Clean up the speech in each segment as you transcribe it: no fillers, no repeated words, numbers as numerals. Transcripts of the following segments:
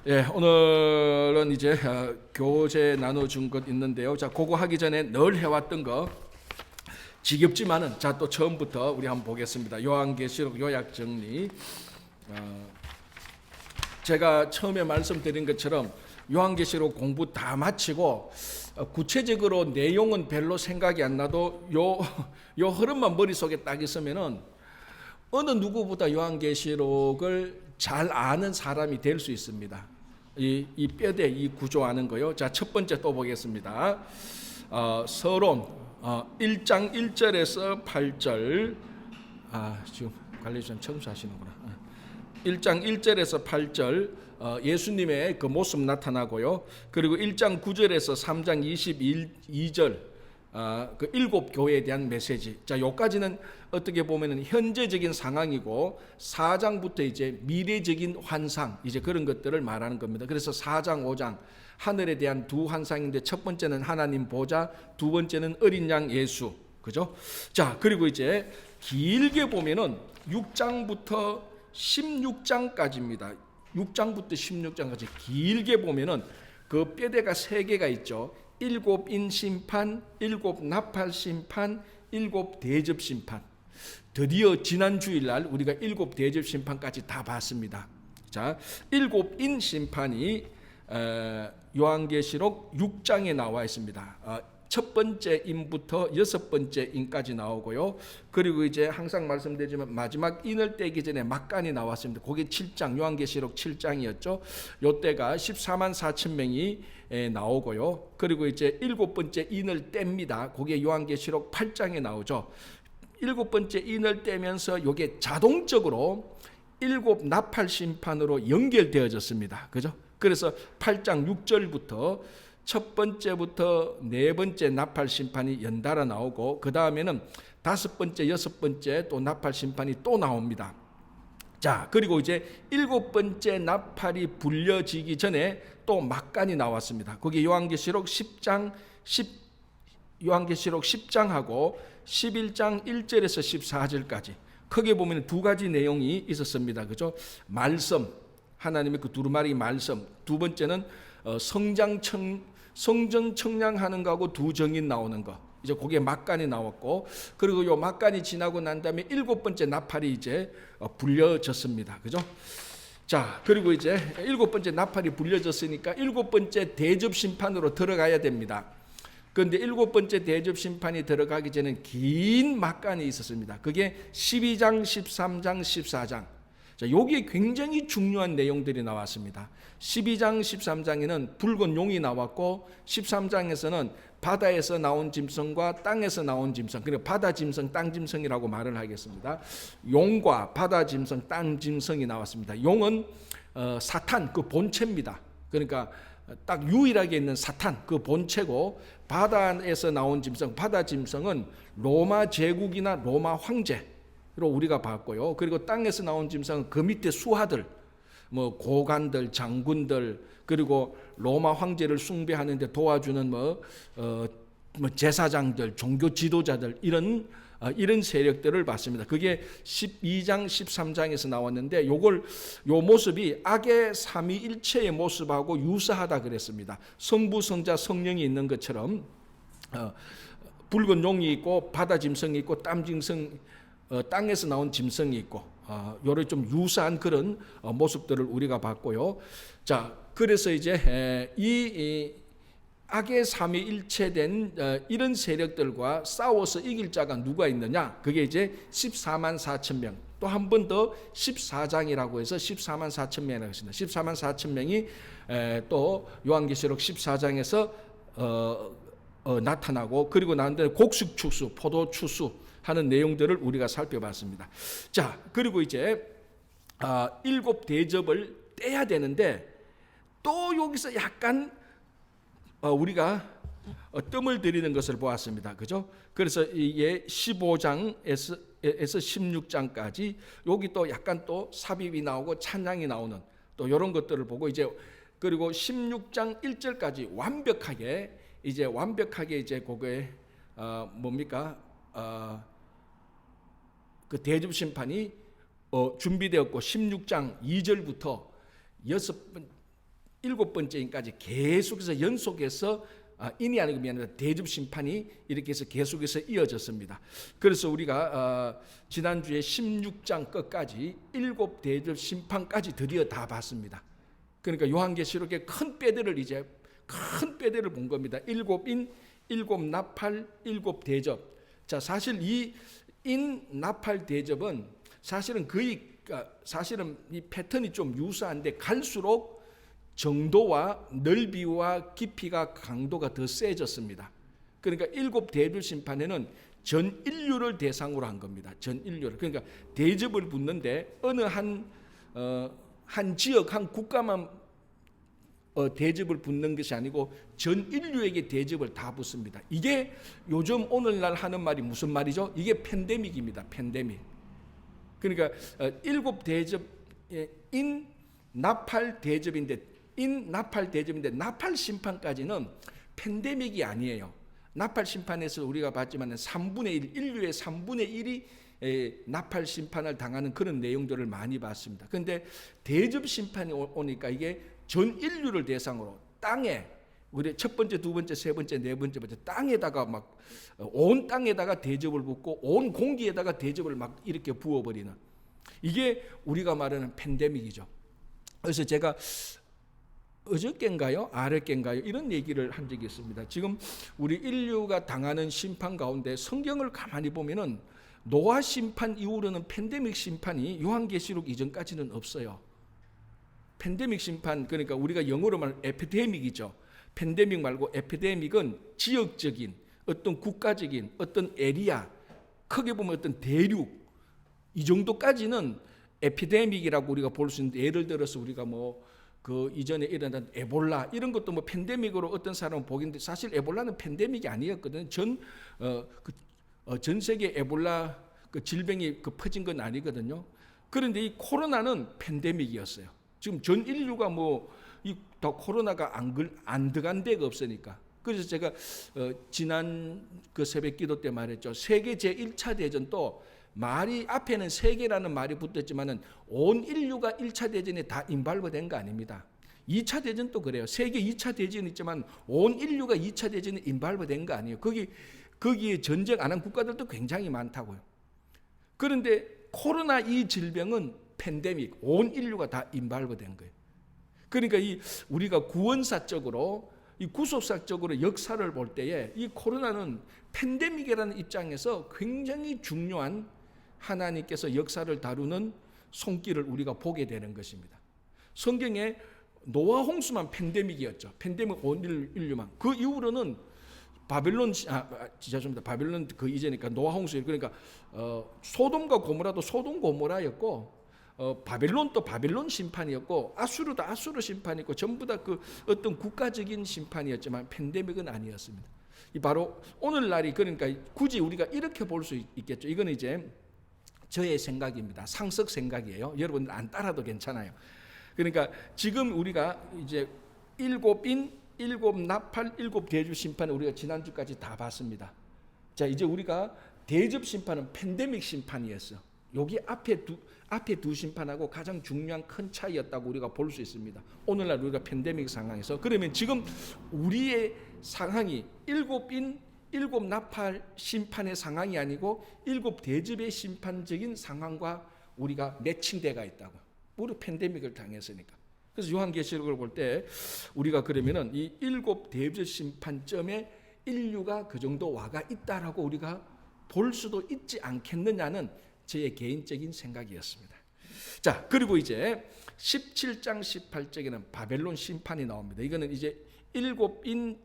예, 오늘은 이제 교재 나눠준 것 있는데요. 자, 그거 하기 전에 늘 해왔던 거 지겹지만은 자, 또 처음부터 우리 한번 보겠습니다. 요한계시록 요약 정리. 제가 처음에 말씀드린 것처럼 요한계시록 공부 다 마치고 구체적으로 내용은 별로 생각이 안 나도 요 흐름만 머릿속에 딱 있으면은 어느 누구보다 요한계시록을 잘 아는 사람이 될 수 있습니다. 이 뼈대 이 구조 아는 거요. 자, 첫 번째 또 보겠습니다. 서론 1장 1절에서 8절. 지금 관리자님 청소하시는구나. 1장 1절에서 8절 예수님의 그 모습 나타나고요. 그리고 1장 9절에서 3장 22절 그 일곱 교회에 대한 메시지. 자, 요까지는 어떻게 보면은 현재적인 상황이고 4장부터 이제 미래적인 환상, 이제 그런 것들을 말하는 겁니다. 그래서 4장, 5장 하늘에 대한 두 환상인데 첫 번째는 하나님 보좌, 두 번째는 어린 양 예수. 그죠? 자, 그리고 이제 길게 보면은 6장부터 16장까지입니다. 6장부터 16장까지 길게 보면은 그 뼈대가 세 개가 있죠. 일곱 인 심판, 일곱 나팔 심판, 일곱 대접 심판. 드디어 지난 주일날 우리가 일곱 대접 심판까지 다 봤습니다. 자, 일곱 인 심판이 요한계시록 6장에 나와 있습니다. 첫 번째 인부터 여섯 번째 인까지 나오고요. 그리고 이제 항상 말씀드리지만 마지막 인을 떼기 전에 막간이 나왔습니다. 그게 7장, 요한계시록 7장이었죠. 요때가 14만 4천 명이 나오고요. 그리고 이제 일곱 번째 인을 뗍니다. 그게 요한계시록 8장에 나오죠. 일곱 번째 인을 떼면서 요게 자동적으로 일곱 나팔 심판으로 연결되어졌습니다. 그죠? 그래서 8장 6절부터 첫 번째부터 네 번째 나팔 심판이 연달아 나오고 그 다음에는 다섯 번째, 여섯 번째 또 나팔 심판이 또 나옵니다. 자, 그리고 이제 일곱 번째 나팔이 불려지기 전에 또 막간이 나왔습니다. 거기 요한계시록 10장 요한계시록 10장하고 11장 1절에서 14절까지 크게 보면 두 가지 내용이 있었습니다. 그죠? 말씀, 하나님의 그 두루마리 말씀. 두 번째는 성전 청량하는 거하고 두 정인 나오는 거. 이제 그게 막간이 나왔고, 그리고 요 막간이 지나고 난 다음에 일곱 번째 나팔이 이제 불려졌습니다. 그죠? 자, 그리고 이제 일곱 번째 나팔이 불려졌으니까 일곱 번째 대접 심판으로 들어가야 됩니다. 그런데 일곱 번째 대접 심판이 들어가기 전에 긴 막간이 있었습니다. 그게 12장, 13장, 14장. 자, 여기에 굉장히 중요한 내용들이 나왔습니다. 12장, 13장에는 붉은 용이 나왔고 13장에서는 바다에서 나온 짐승과 땅에서 나온 짐승, 그러니까 바다 짐승, 땅 짐승이라고 말을 하겠습니다. 용과 바다 짐승, 땅 짐승이 나왔습니다. 용은 사탄 그 본체입니다. 그러니까 딱 유일하게 있는 사탄 그 본체고, 바다에서 나온 짐승, 바다 짐승은 로마 제국이나 로마 황제 로 우리가 봤고요. 그리고 땅에서 나온 짐승은 그 밑에 수하들, 뭐 고관들, 장군들, 그리고 로마 황제를 숭배하는데 도와주는 뭐 제사장들, 종교 지도자들, 이런 세력들을 봤습니다. 그게 12장, 13장에서 나왔는데 요 모습이 악의 삼위일체의 모습하고 유사하다 그랬습니다. 성부, 성자, 성령이 있는 것처럼 붉은 용이 있고 바다 짐승이 있고 땅에서 나온 짐승이 있고 요런 좀 유사한 그런 모습들을 우리가 봤고요. 자, 그래서 이제 이 악의 삼위일체된 이런 세력들과 싸워서 이길 자가 누가 있느냐? 그게 이제 14만 4천 명. 또 한 번 더 14장이라고 해서 14만 4천 명이라고 했습니다. 14만 4천 명이 또 요한계시록 14장에서 나타나고, 그리고 난 다음에 곡식 추수, 포도 추수 하는 내용들을 우리가 살펴봤습니다. 자, 그리고 이제 일곱 대접을 떼야 되는데 또 여기서 약간 우리가 뜸을 들이는 것을 보았습니다. 그죠? 그래서 이게 15장에서 16장까지 여기 또 약간 또 삽입이 나오고 찬양이 나오는 또 이런 것들을 보고, 이제 그리고 16장 1절까지 완벽하게 이제 그게 뭡니까? 그 대접 심판이 준비되었고 16장 2절부터 7번째인까지 계속해서 연속해서 인이 아니고 미안합니다. 대접 심판이 이렇게 해서 계속해서 이어졌습니다. 그래서 우리가 지난주에 16장 끝까지 7대접 심판까지 드디어 다 봤습니다. 그러니까 요한계시록의 큰 뼈대를 본 겁니다. 7인, 7나팔, 7대접. 자, 사실 이 나팔 대접은 사실은 이 패턴이 좀 유사한데 갈수록 정도와 넓이와 깊이가 강도가 더 세졌습니다. 그러니까 7대접 심판에는 전 인류를 대상으로 한 겁니다. 전 인류를. 그러니까 대접을 붙는데 어느 한 지역, 한 국가만 대접을 붙는 것이 아니고 전 인류에게 대접을 다 붙습니다. 이게 요즘 오늘날 하는 말이 무슨 말이죠? 이게 팬데믹입니다. 팬데믹. 그러니까 7대접의 나팔 대접인데 나팔 심판까지는 팬데믹이 아니에요. 나팔 심판에서 우리가 봤지만 인류의 3분의 1이 나팔 심판을 당하는 그런 내용들을 많이 봤습니다. 그런데 대접 심판이 오니까 이게 전 인류를 대상으로 땅에 우리 첫 번째, 두 번째, 세 번째, 네 번째, 땅에다가 막 온 땅에다가 대접을 붓고 온 공기에다가 대접을 막 이렇게 부어버리는 이게 우리가 말하는 팬데믹이죠. 그래서 제가 어저께인가요? 아랫께인가요? 이런 얘기를 한 적이 있습니다. 지금 우리 인류가 당하는 심판 가운데 성경을 가만히 보면은 노아 심판 이후로는 팬데믹 심판이 요한계시록 이전까지는 없어요. 팬데믹 심판, 그러니까 우리가 영어로 말하면 에피데믹이죠. 팬데믹 말고 에피데믹은 지역적인 어떤 국가적인 어떤 에리아, 크게 보면 어떤 대륙, 이 정도까지는 에피데믹이라고 우리가 볼 수 있는데, 예를 들어서 우리가 그 이전에 일어난 에볼라 이런 것도 팬데믹으로 어떤 사람은 보기는데 사실 에볼라는 팬데믹이 아니었거든요. 전 세계 에볼라 그 질병이 퍼진 건 아니거든요. 그런데 이 코로나는 팬데믹이었어요. 지금 전 인류가 다 코로나가 안 들어간 데가 없으니까. 그래서 제가 지난 그 새벽 기도 때 말했죠. 세계 제1차 대전도 말이 앞에는 세계라는 말이 붙었지만은 온 인류가 1차 대전에 다 인발버된 거 아닙니다. 2차 대전도 그래요. 세계 2차 대전이 있지만 온 인류가 2차 대전에 인발버된 거 아니에요. 거기에 전쟁 안 한 국가들도 굉장히 많다고요. 그런데 코로나 이 질병은 팬데믹, 온 인류가 다 인발버된 거예요. 그러니까 우리가 구원사적으로, 이 구속사적으로 역사를 볼 때에 이 코로나는 팬데믹이라는 입장에서 굉장히 중요한 하나님께서 역사를 다루는 손길을 우리가 보게 되는 것입니다. 성경에 노아 홍수만 팬데믹이었죠. 팬데믹 온 인류만. 그 이후로는 바벨론 그 이제니까 노아 홍수, 그러니까 소돔과 고모라도 소돔 고모라였고, 바벨론도 바벨론 심판이었고, 아수르도 아수르 심판이었고, 전부 다 그 어떤 국가적인 심판이었지만 팬데믹은 아니었습니다. 바로 오늘날이, 그러니까 굳이 우리가 이렇게 볼 수 있겠죠. 이건 이제 저의 생각입니다. 상석 생각이에요. 여러분들 안 따라도 괜찮아요. 그러니까 지금 우리가 이제 7인, 7나팔, 7대접 심판을 우리가 지난주까지 다 봤습니다. 자, 이제 우리가 대접 심판은 팬데믹 심판이었어. 여기 앞에 두 심판하고 가장 중요한 큰 차이였다고 우리가 볼 수 있습니다. 오늘날 우리가 팬데믹 상황에서. 그러면 지금 우리의 상황이 7인, 7나팔 심판의 상황이 아니고 7대접의 심판적인 상황과 우리가 매칭돼가 있다고. 우리 팬데믹을 당했으니까. 그래서 요한계시록을 볼 때 우리가 그러면은 이 7대접 심판점에 인류가 그 정도 와가 있다라고 우리가 볼 수도 있지 않겠느냐는 제 개인적인 생각이었습니다. 자, 그리고 이제 17장 18절에는 바벨론 심판이 나옵니다. 이거는 이제 7인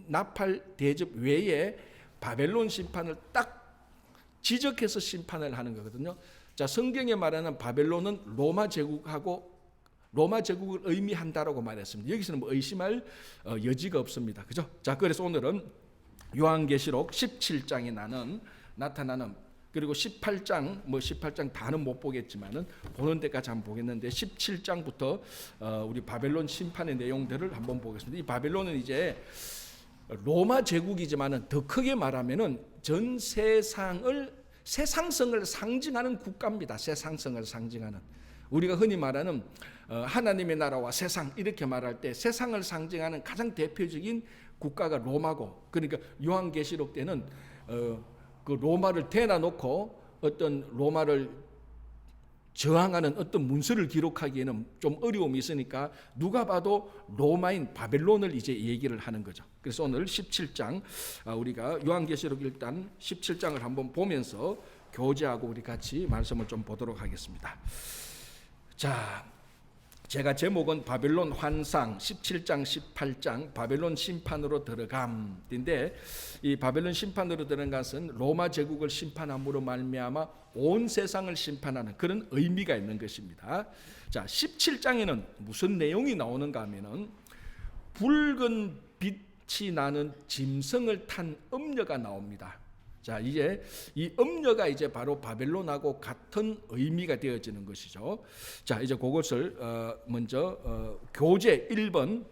나팔 대접 외에 바벨론 심판을 딱 지적해서 심판을 하는 거거든요. 자, 성경에 말하는 바벨론은 로마 제국을 의미한다라고 말했습니다. 여기서는 의심할 여지가 없습니다. 그죠? 자, 그래서 오늘은 요한계시록 17장에 나타나는, 그리고 18장 다는 못 보겠지만은 보는 데까지 한번 보겠는데 17장부터 우리 바벨론 심판의 내용들을 한번 보겠습니다. 이 바벨론은 이제 로마 제국이지만은 더 크게 말하면은 전 세상성을 상징하는 국가입니다. 세상성을 상징하는. 우리가 흔히 말하는 하나님의 나라와 세상 이렇게 말할 때 세상을 상징하는 가장 대표적인 국가가 로마고, 그러니까 요한계시록 때는 그 로마를 대놔 놓고 어떤 로마를 저항하는 어떤 문서를 기록하기에는 좀 어려움이 있으니까 누가 봐도 로마인 바벨론을 이제 얘기를 하는 거죠. 그래서 오늘 17장 우리가 요한계시록 일단 17장을 한번 보면서 교제하고 우리 같이 말씀을 좀 보도록 하겠습니다. 자, 제가 제목은 바벨론 환상 17장 18장 바벨론 심판으로 들어감인데, 이 바벨론 심판으로 들어간 것은 로마 제국을 심판함으로 말미암아 온 세상을 심판하는 그런 의미가 있는 것입니다. 자, 17장에는 무슨 내용이 나오는가 하면은 붉은 빛이 나는 짐승을 탄 음녀가 나옵니다. 자, 이제 이 음녀가 이제 바로 바벨론하고 같은 의미가 되어지는 것이죠. 자, 이제 그것을 먼저 교재 1번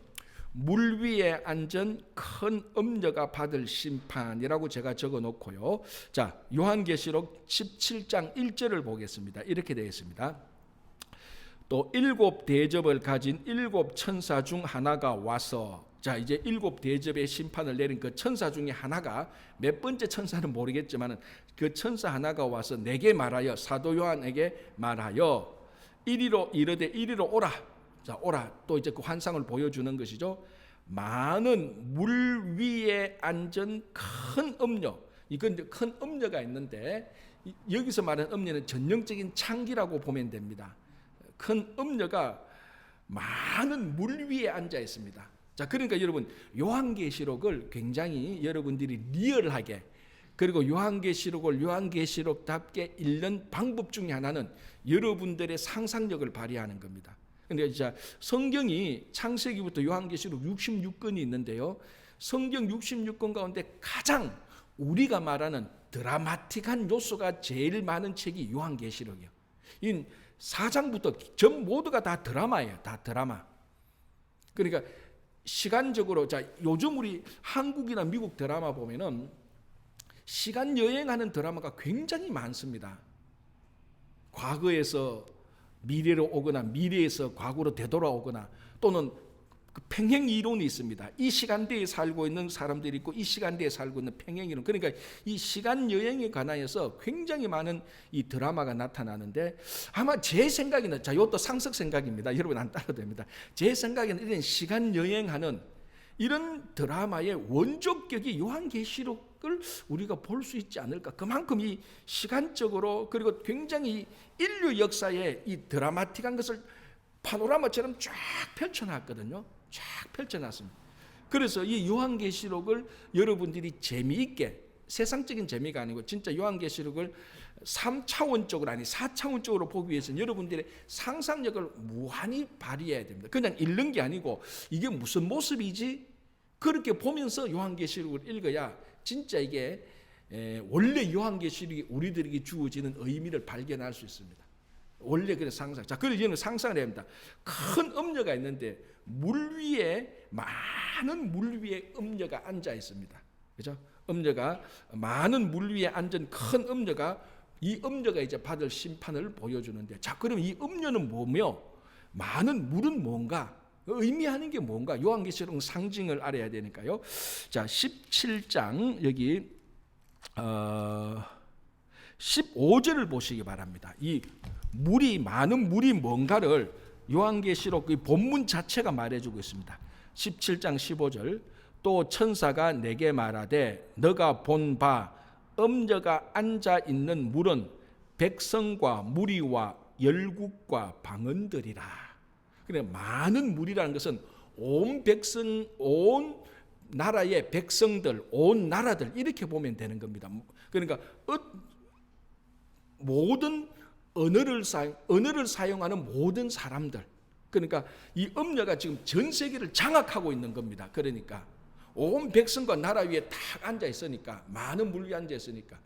물 위에 앉은 큰 음녀가 받을 심판이라고 제가 적어 놓고요. 자, 요한계시록 17장 1절을 보겠습니다. 이렇게 되어 있습니다. 또 7 대접을 가진 7 천사 중 하나가 와서, 자, 이제 7 대접의 심판을 내린 그 천사 중에 하나가, 몇 번째 천사는 모르겠지만 그 천사 하나가 와서 내게 말하여, 사도 요한에게 말하여 이리로 이르되 이리로 오라. 자, 오라. 또 이제 그 환상을 보여주는 것이죠. 많은 물 위에 앉은 큰 음녀. 이건 큰 음녀가 있는데 여기서 말하는 음녀는 전형적인 창기라고 보면 됩니다. 큰 음녀가 많은 물 위에 앉아 있습니다. 자, 그러니까 여러분 요한계시록을 굉장히 여러분들이 리얼하게, 그리고 요한계시록을 요한계시록답게 읽는 방법 중에 하나는 여러분들의 상상력을 발휘하는 겁니다. 근데 진짜 성경이 창세기부터 요한계시록 66권이 있는데요. 성경 66권 가운데 가장 우리가 말하는 드라마틱한 요소가 제일 많은 책이 요한계시록이에요. 이 4장부터 전 모두가 다 드라마예요. 다 드라마. 그러니까 시간적으로, 자, 요즘 우리 한국이나 미국 드라마 보면은 시간 여행하는 드라마가 굉장히 많습니다. 과거에서 미래로 오거나 미래에서 과거로 되돌아오거나, 또는 그 평행 이론이 있습니다. 이 시간대에 살고 있는 사람들이 있고 이 시간대에 살고 있는 평행 이론. 그러니까 이 시간 여행에 관하여서 굉장히 많은 이 드라마가 나타나는데, 아마 제 생각에는, 자, 이것도 상식 생각입니다. 여러분 안 따라도 됩니다. 제 생각에는 이런 시간 여행하는 이런 드라마의 원조격이 요한계시록을 우리가 볼 수 있지 않을까. 그만큼 이 시간적으로, 그리고 굉장히 인류 역사의 이 드라마틱한 것을 파노라마처럼 쫙 펼쳐놨거든요. 쫙 펼쳐놨습니다. 그래서 이 요한계시록을 여러분들이 재미있게, 세상적인 재미가 아니고 진짜 요한계시록을 3차원적으로, 아니 4차원적으로 보기 위해서는 여러분들의 상상력을 무한히 발휘해야 됩니다. 그냥 읽는 게 아니고 이게 무슨 모습이지? 그렇게 보면서 요한계시록을 읽어야 진짜 이게 원래 요한계시록이 우리들에게 주어지는 의미를 발견할 수 있습니다. 원래 그런 상상. 자, 그래서 이제는 상상을 해야 합니다. 큰 음녀가 있는데 물 위에, 많은 물 위에 음녀가 앉아 있습니다. 그죠? 음녀가, 많은 물 위에 앉은 큰 음녀가, 이 음녀가 이제 받을 심판을 보여주는데, 자, 그럼 이 음녀는 뭐며 많은 물은 뭔가, 의미하는 게 뭔가, 요한계시록 상징을 알아야 되니까요. 자, 17장 여기 15절을 보시기 바랍니다. 이 물이, 많은 물이 뭔가를 요한계시록 그 본문 자체가 말해주고 있습니다. 17장 15절, 또 천사가 내게 말하되 너가 본 바 음녀가 앉아 있는 물은 백성과 무리와 열국과 방언들이라. 그래, 많은 물이라는 것은 온 백성, 온 나라의 백성들, 온 나라들, 이렇게 보면 되는 겁니다. 그러니까 모든 언어를 사용하는 모든 사람들, 그러니까 이 음녀가 지금 전 세계를 장악하고 있는 겁니다. 그러니까 온 백성과 나라 위에 딱 앉아 있으니까, 많은 물 위에 앉아 있으니까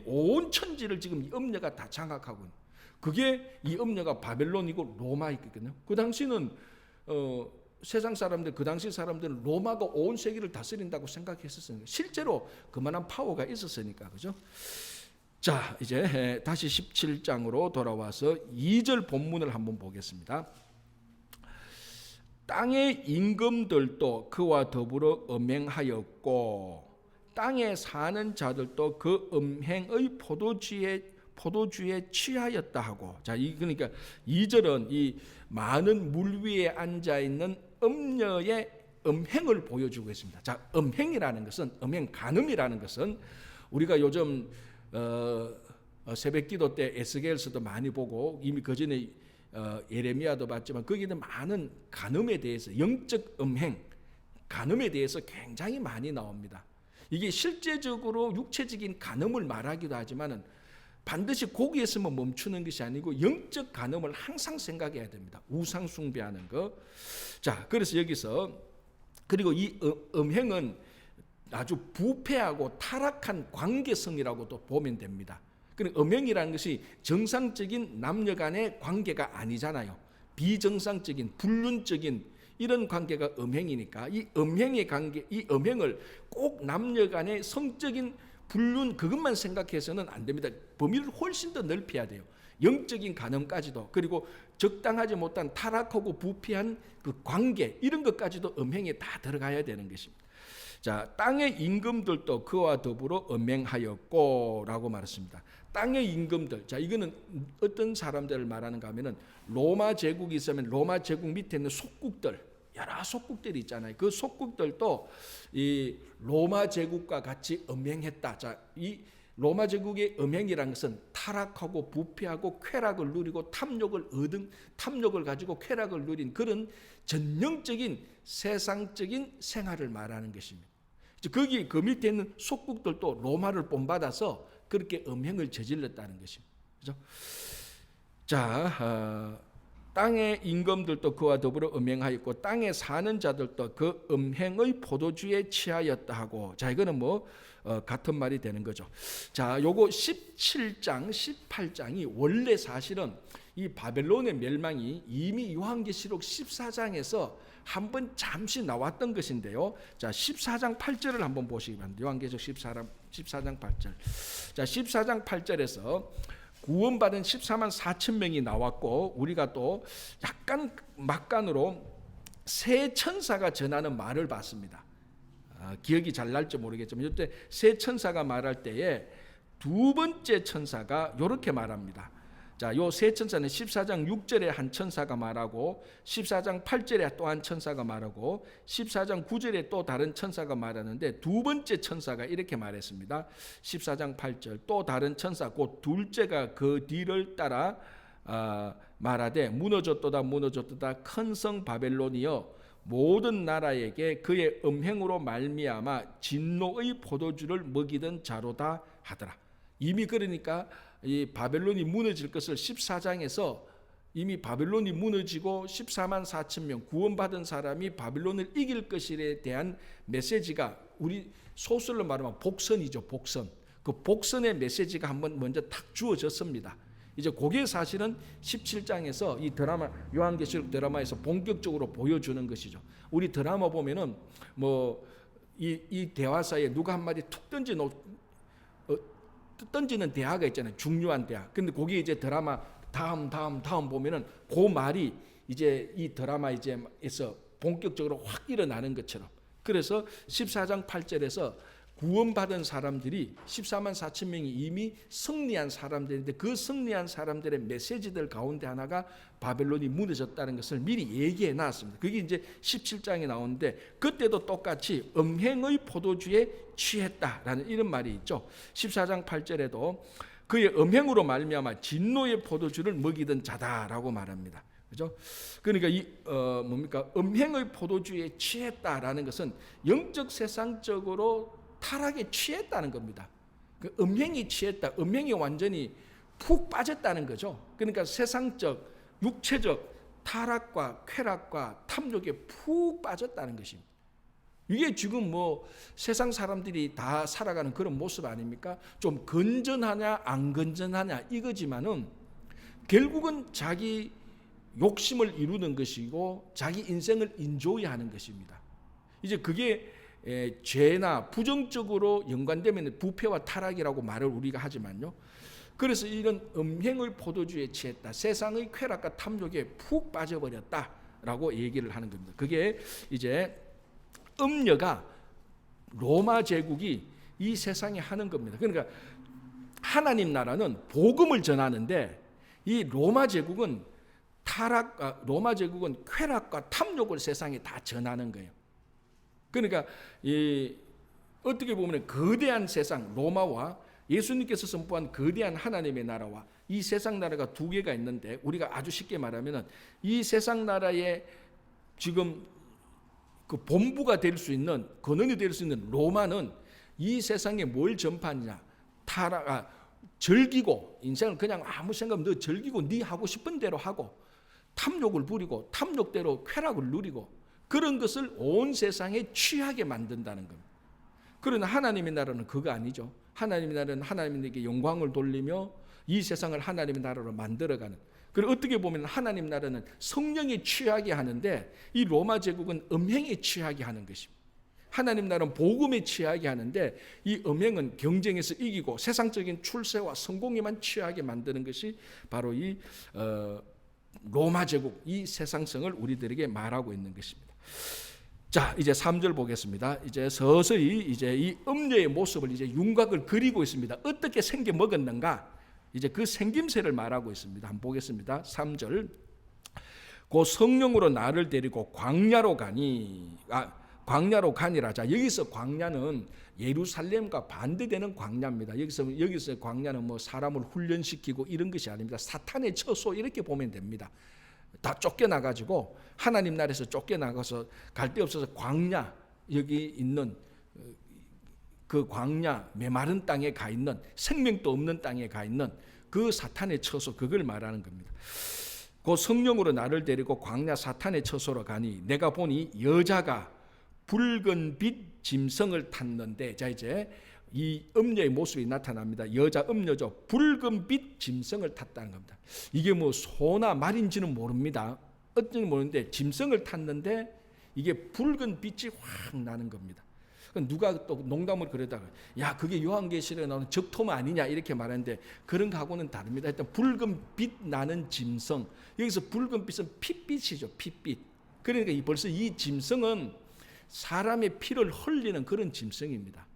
온 천지를 지금 이 음녀가 다 장악하고 있는, 그게 이 음녀가 바벨론이고 로마이거든요. 그 당시는 세상 사람들, 그 당시 사람들은 로마가 온 세계를 다스린다고 생각했었으니까, 실제로 그만한 파워가 있었으니까, 그죠? 자, 이제 다시 17장으로 돌아와서 2절 본문을 한번 보겠습니다. 땅의 임금들도 그와 더불어 음행하였고 땅에 사는 자들도 그 음행의 포도주에 취하였다 하고. 자, 그러니까 2절은 이 많은 물 위에 앉아 있는 음녀의 음행을 보여주고 있습니다. 자, 음행이라는 것은, 음행 간음이라는 것은 우리가 요즘 새벽기도 때 에스겔서도 많이 보고 이미 그 전에 예레미야도 봤지만 거기는 많은 간음에 대해서, 영적 음행, 간음에 대해서 굉장히 많이 나옵니다. 이게 실제적으로 육체적인 간음을 말하기도 하지만은 반드시 거기에서만 멈추는 것이 아니고 영적 간음을 항상 생각해야 됩니다. 우상 숭배하는 거. 자, 그래서 여기서 그리고 이 음행은 아주 부패하고 타락한 관계성이라고도 보면 됩니다. 그러니까 음행이라는 것이 정상적인 남녀 간의 관계가 아니잖아요. 비정상적인 불륜적인 이런 관계가 음행이니까 이 음행의 관계, 이 음행을 꼭 남녀 간의 성적인 불륜 그것만 생각해서는 안 됩니다. 범위를 훨씬 더 넓혀야 돼요. 영적인 간음까지도, 그리고 적당하지 못한 타락하고 부패한 그 관계 이런 것까지도 음행에 다 들어가야 되는 것입니다. 자, 땅의 임금들도 그와 더불어 음행하였고 라고 말했습니다. 땅의 임금들, 자, 이거는 어떤 사람들을 말하는가 하면은 로마 제국이 있으면 로마 제국 밑에 있는 속국들, 여러 속국들이 있잖아요. 그 속국들도 이 로마 제국과 같이 음행했다. 자, 이 로마 제국의 음행이라는 것은 타락하고 부패하고 쾌락을 누리고 탐욕을 가지고 쾌락을 누린 그런 전형적인 세상적인 생활을 말하는 것입니다. 거기 그 밑에 있는 속국들도 로마를 본받아서 그렇게 음행을 저질렀다는 것입니다. 그죠? 자, 땅의 임금들도 그와 더불어 음행하였고 땅에 사는 자들도 그 음행의 포도주에 취하였다 하고. 자, 이거는 같은 말이 되는 거죠. 자, 요거 17장, 18장이 원래 사실은 이 바벨론의 멸망이 이미 요한계시록 14장에서 한번 잠시 나왔던 것인데요. 자, 14장 8절을 한번 보시기 바랍니다. 요한계시록 14장 8절. 자, 14장 8절에서 구원받은 14만 4천 명이 나왔고, 우리가 또 약간 막간으로 새 천사가 전하는 말을 봤습니다. 기억이 잘 날지 모르겠지만 이때 새 천사가 말할 때에 두 번째 천사가 이렇게 말합니다. 자, 요 새 천사는 14장 6절에 한 천사가 말하고 14장 8절에 또 한 천사가 말하고 14장 9절에 또 다른 천사가 말하는데 두 번째 천사가 이렇게 말했습니다. 14장 8절 또 다른 천사 곧 둘째가 그 뒤를 따라 말하되 무너졌도다 큰 성 바벨론이여 모든 나라에게 그의 음행으로 말미암아 진노의 포도주를 먹이던 자로다 하더라. 이미 그러니까 이 바벨론이 무너질 것을 14장에서 이미 바벨론이 무너지고 14만 4천 명 구원받은 사람이 바벨론을 이길 것에 대한 메시지가, 우리 소설로 말하면 복선이죠. 복선. 그 복선의 메시지가 한번 먼저 탁 주어졌습니다. 이제 그게 사실은 17장에서 이 드라마, 요한계시록 드라마에서 본격적으로 보여주는 것이죠. 우리 드라마 보면은 이 대화사에 누가 한마디 툭 던지는 대화가 있잖아요. 중요한 대화. 근데 거기 이제 드라마 다음 보면은 그 말이 이제 이 드라마에서 본격적으로 확 일어나는 것처럼. 그래서 14장 8절에서 구원받은 사람들이 14만 4천 명이 이미 승리한 사람들인데 그 승리한 사람들의 메시지들 가운데 하나가 바벨론이 무너졌다는 것을 미리 얘기해 놨습니다. 그게 이제 17장에 나오는데 그때도 똑같이 음행의 포도주에 취했다라는 이런 말이 있죠. 14장 8절에도 그의 음행으로 말미암아 진노의 포도주를 먹이던 자다라고 말합니다. 그죠? 그러니까 음행의 포도주에 취했다라는 것은 영적 세상적으로 타락에 취했다는 겁니다. 그 음행이 취했다. 음행이 완전히 푹 빠졌다는 거죠. 그러니까 세상적, 육체적 타락과 쾌락과 탐욕에 푹 빠졌다는 것입니다. 이게 지금 세상 사람들이 다 살아가는 그런 모습 아닙니까? 좀 건전하냐 안 건전하냐 이거지만은 결국은 자기 욕심을 이루는 것이고 자기 인생을 인조이하는 것입니다. 이제 그게 죄나 부정적으로 연관되면 부패와 타락이라고 말을 우리가 하지만요. 그래서 이런 음행의 포도주에 취했다. 세상의 쾌락과 탐욕에 푹 빠져버렸다라고 얘기를 하는 겁니다. 그게 이제 음녀가 로마 제국이 이 세상에 하는 겁니다. 그러니까 하나님 나라는 복음을 전하는데 이 로마 제국은 로마 제국은 쾌락과 탐욕을 세상에 다 전하는 거예요. 그러니까 어떻게 보면 거대한 세상 로마와 예수님께서 선포한 거대한 하나님의 나라와 이 세상 나라가 두 개가 있는데, 우리가 아주 쉽게 말하면은 이 세상 나라의 지금 그 본부가 될 수 있는, 근원이 될 수 있는 로마는 이 세상에 뭘 전파하느냐, 즐기고, 인생을 그냥 아무 생각 없이 너 즐기고 네 하고 싶은 대로 하고, 탐욕을 부리고 탐욕대로 쾌락을 누리고, 그런 것을 온 세상에 취하게 만든다는 겁니다. 그러나 하나님의 나라는 그거 아니죠. 하나님의 나라는 하나님에게 영광을 돌리며 이 세상을 하나님의 나라로 만들어가는, 그리고 어떻게 보면 하나님 나라는 성령에 취하게 하는데 이 로마 제국은 음행에 취하게 하는 것입니다. 하나님 나라는 복음에 취하게 하는데 이 음행은 경쟁에서 이기고 세상적인 출세와 성공에만 취하게 만드는 것이 바로 이 로마 제국, 이 세상성을 우리들에게 말하고 있는 것입니다. 자, 이제 3절 보겠습니다. 이제 서서히 이제 이 음녀의 모습을 이제 윤곽을 그리고 있습니다. 어떻게 생겨 먹었는가? 이제 그 생김새를 말하고 있습니다. 한번 보겠습니다. 3절. 그 성령으로 나를 데리고 광야로 가니라. 자, 여기서 광야는 예루살렘과 반대되는 광야입니다. 여기서 광야는 뭐 사람을 훈련시키고 이런 것이 아닙니다. 사탄의 처소 이렇게 보면 됩니다. 다 쫓겨나가지고 하나님 나라에서 쫓겨나가서 갈 데 없어서 광야, 여기 있는 그 광야, 메마른 땅에 가 있는, 생명도 없는 땅에 가 있는 그 사탄의 처소, 그걸 말하는 겁니다. 그 성령으로 나를 데리고 광야 사탄의 처소로 가니 내가 보니 여자가 붉은 빛 짐승을 탔는데, 자, 이제 이 음녀의 모습이 나타납니다. 여자 음녀죠. 붉은 빛 짐승을 탔다는 겁니다. 이게 뭐 소나 말인지는 모릅니다. 어쩐지 모르는데 짐승을 탔는데 이게 붉은 빛이 확 나는 겁니다. 누가 또 농담을 그러다가 야, 그게 요한계시록에 나오는 적토마 아니냐 이렇게 말하는데 그런 거하고는 다릅니다. 일단 붉은 빛 나는 짐승, 여기서 붉은 빛은 핏빛이죠. 핏빛. 그러니까 벌써 이 짐승은 사람의 피를 흘리는 그런 짐승입니다.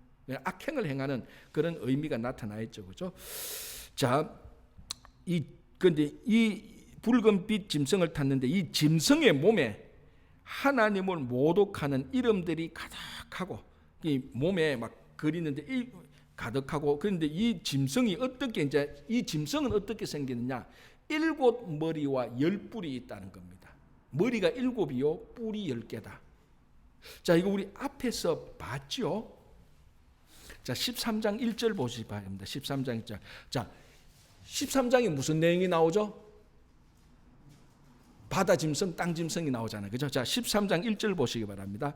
악행을 행하는 그런 의미가 나타나 있죠. 그죠? 자, 근데 이 붉은 빛 짐승을 탔는데 이 짐승의 몸에 하나님을 모독하는 이름들이 가득하고, 이 몸에 막 그리는데 가득하고, 그런데 이 짐승은 어떻게 생기느냐? 7 머리와 10뿔이 있다는 겁니다. 머리가 7이요, 뿔이 10개다. 자, 이거 우리 앞에서 봤죠? 자, 13장 1절 보시기 바랍니다. 13장 1절. 자, 13장에 무슨 내용이 나오죠? 바다 짐승, 땅 짐승이 나오잖아요. 그죠? 자, 13장 1절 보시기 바랍니다.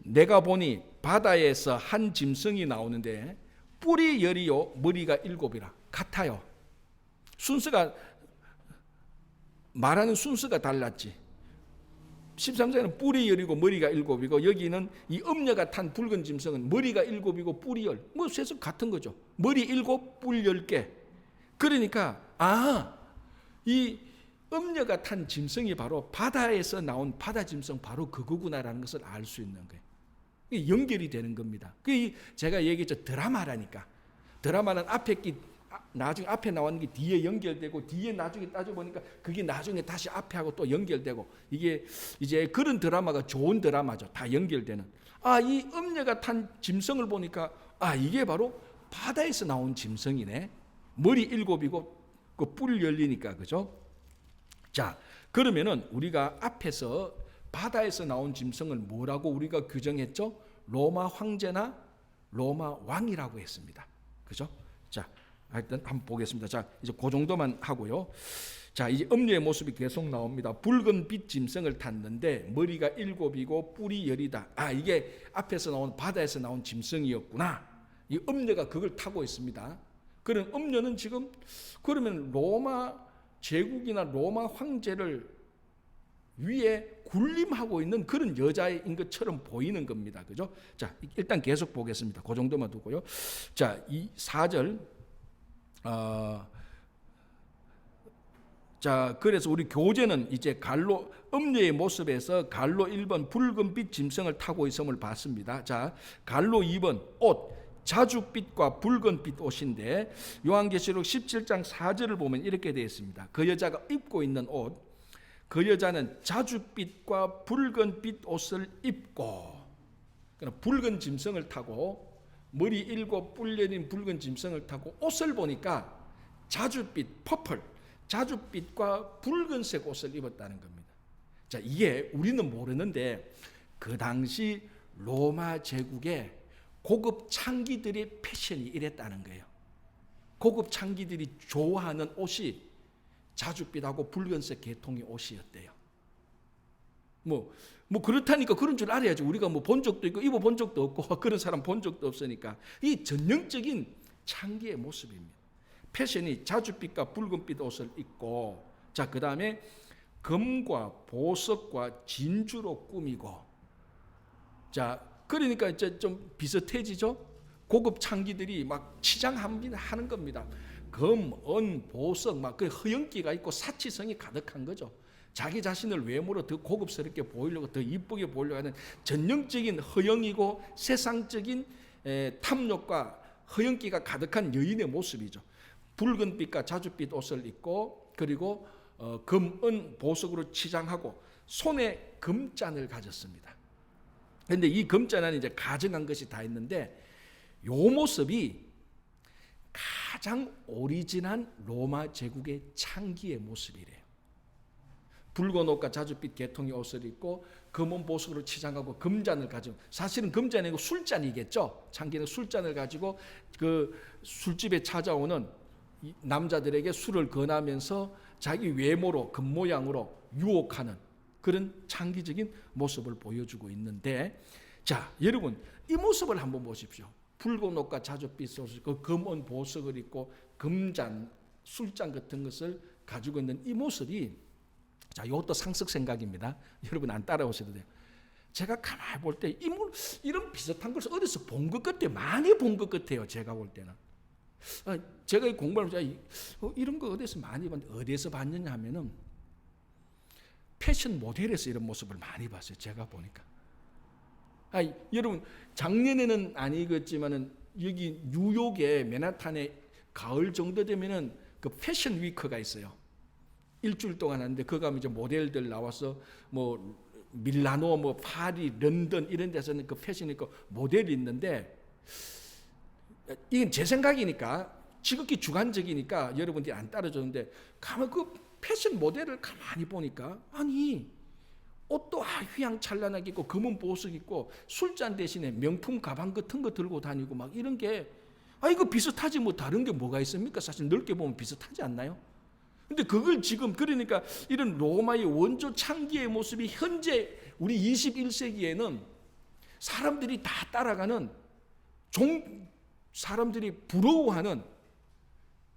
내가 보니 바다에서 한 짐승이 나오는데 뿔이 10이요, 머리가 7이라. 같아요. 말하는 순서가 달랐지. 13장에는 뿔이 10이고 머리가 7이고, 여기는 이 음녀가 탄 붉은 짐승은 머리가 7이고 뿔이 10. 뭐 셋은 같은 거죠. 머리 7, 뿔 10개. 그러니까 이 음녀가 탄 짐승이 바로 바다에서 나온 바다 짐승, 바로 그거구나라는 것을 알 수 있는 거예요. 이게 연결이 되는 겁니다. 제가 얘기했죠. 드라마라니까. 드라마는 나중에 앞에 나오는 게 뒤에 연결되고, 뒤에 나중에 따져보니까 그게 나중에 다시 앞에 하고 또 연결되고, 이게 이제 그런 드라마가 좋은 드라마죠. 다 연결되는. 이 음녀가 탄 짐승을 보니까 이게 바로 바다에서 나온 짐승이네. 머리 7이고 그 뿔 열리니까, 그죠? 자, 그러면은 우리가 앞에서 바다에서 나온 짐승을 뭐라고 우리가 규정했죠? 로마 황제나 로마 왕이라고 했습니다. 그죠? 자, 일단 한번 보겠습니다. 자, 이제 그 정도만 하고요. 자, 이제 음녀의 모습이 계속 나옵니다. 붉은 빛 짐승을 탔는데 머리가 7이고 뿔이 10이다. 이게 앞에서 나온 바다에서 나온 짐승이었구나. 이 음녀가 그걸 타고 있습니다. 그런 음녀는 지금 그러면 로마 제국이나 로마 황제를 위에 군림하고 있는 그런 여자인 것처럼 보이는 겁니다. 그죠? 자, 일단 계속 보겠습니다. 그 정도만 두고요. 자, 이 4절. 어, 자, 그래서 우리 교재는 이제 갈로 음녀의 모습에서 갈로 1번 붉은빛 짐승을 타고 있음을 봤습니다. 자, 갈로 2번 옷 자줏빛과 붉은빛 옷인데 요한계시록 17장 4절을 보면 이렇게 되어 있습니다. 그 여자가 입고 있는 옷, 그 여자는 자줏빛과 붉은빛 옷을 입고, 그러니까 붉은 짐승을 타고 머리 7 뿔 내린 붉은 짐승을 타고 옷을 보니까 자줏빛 퍼플 자줏빛과 붉은색 옷을 입었다는 겁니다. 자, 이게 우리는 모르는데 그 당시 로마 제국의 고급 창기들의 패션이 이랬다는 거예요. 고급 창기들이 좋아하는 옷이 자줏빛하고 붉은색 계통의 옷이었대요. 뭐 그렇다니까 그런 줄 알아야죠. 우리가 뭐 본 적도 있고 입어본 적도 없고 그런 사람 본 적도 없으니까 이 전형적인 창기의 모습입니다. 패션이 자줏빛과 붉은빛 옷을 입고, 자, 그 다음에 금과 보석과 진주로 꾸미고, 자, 그러니까 이제 좀 비슷해지죠? 고급 창기들이 막 치장하는 겁니다. 금, 은, 보석, 막 그 허영기가 있고 사치성이 가득한 거죠. 자기 자신을 외모로 더 고급스럽게 보이려고, 더 이쁘게 보이려고 하는 전형적인 허영이고 세상적인 탐욕과 허영기가 가득한 여인의 모습이죠. 붉은빛과 자줏빛 옷을 입고, 그리고 금, 은, 보석으로 치장하고 손에 금잔을 가졌습니다. 그런데 이 금잔 안에 이제 가정한 것이 다 있는데 이 모습이 가장 오리지널한 로마 제국의 창기의 모습이래요. 붉은 옷과 자줏빛 계통의 옷을 입고 금은 보석으로 치장하고 금잔을 가지고, 사실은 금잔이 아니고 술잔이겠죠. 창기는 술잔을 가지고 그 술집에 찾아오는 남자들에게 술을 권하면서 자기 외모로 금모양으로 유혹하는 그런 창기적인 모습을 보여주고 있는데, 자, 여러분 이 모습을 한번 보십시오. 붉은 옷과 자줏빛 옷을 입고 금은 보석을 입고 금잔, 술잔 같은 것을 가지고 있는 이 모습이, 자, 이것도 상식 생각입니다. 여러분 안 따라오셔도 돼요. 제가 가만히 볼 때 이런 비슷한 것을 어디서 본 것 같아요. 많이 본 것 같아요. 제가 볼 때는. 제가 공부하면서 이런 거 어디서 많이 봤는데, 어디서 봤느냐 하면은 패션 모델에서 이런 모습을 많이 봤어요. 제가 보니까. 여러분 작년에는 아니겠지만은 여기 뉴욕의 맨하탄에 가을 정도 되면은 그 패션 위크가 있어요. 일주일 동안 하는데 그 가면 이제 모델들 나와서 뭐 밀라노, 뭐 파리, 런던 이런 데서는 그 패션 있고 모델이 있는데, 이건 제 생각이니까 지극히 주관적이니까 여러분들이 안 따라줬는데, 가만 그 패션 모델을 가만히 보니까 아니 옷도 휘황찬란하게 입고 금은 보석 입고 술잔 대신에 명품 가방 같은 거 들고 다니고 막 이런 게, 이거 비슷하지 뭐 다른 게 뭐가 있습니까? 사실 넓게 보면 비슷하지 않나요? 근데 그걸 지금, 그러니까 이런 로마의 원조 창기의 모습이 현재 우리 21세기에는 사람들이 다 따라가는, 사람들이 부러워하는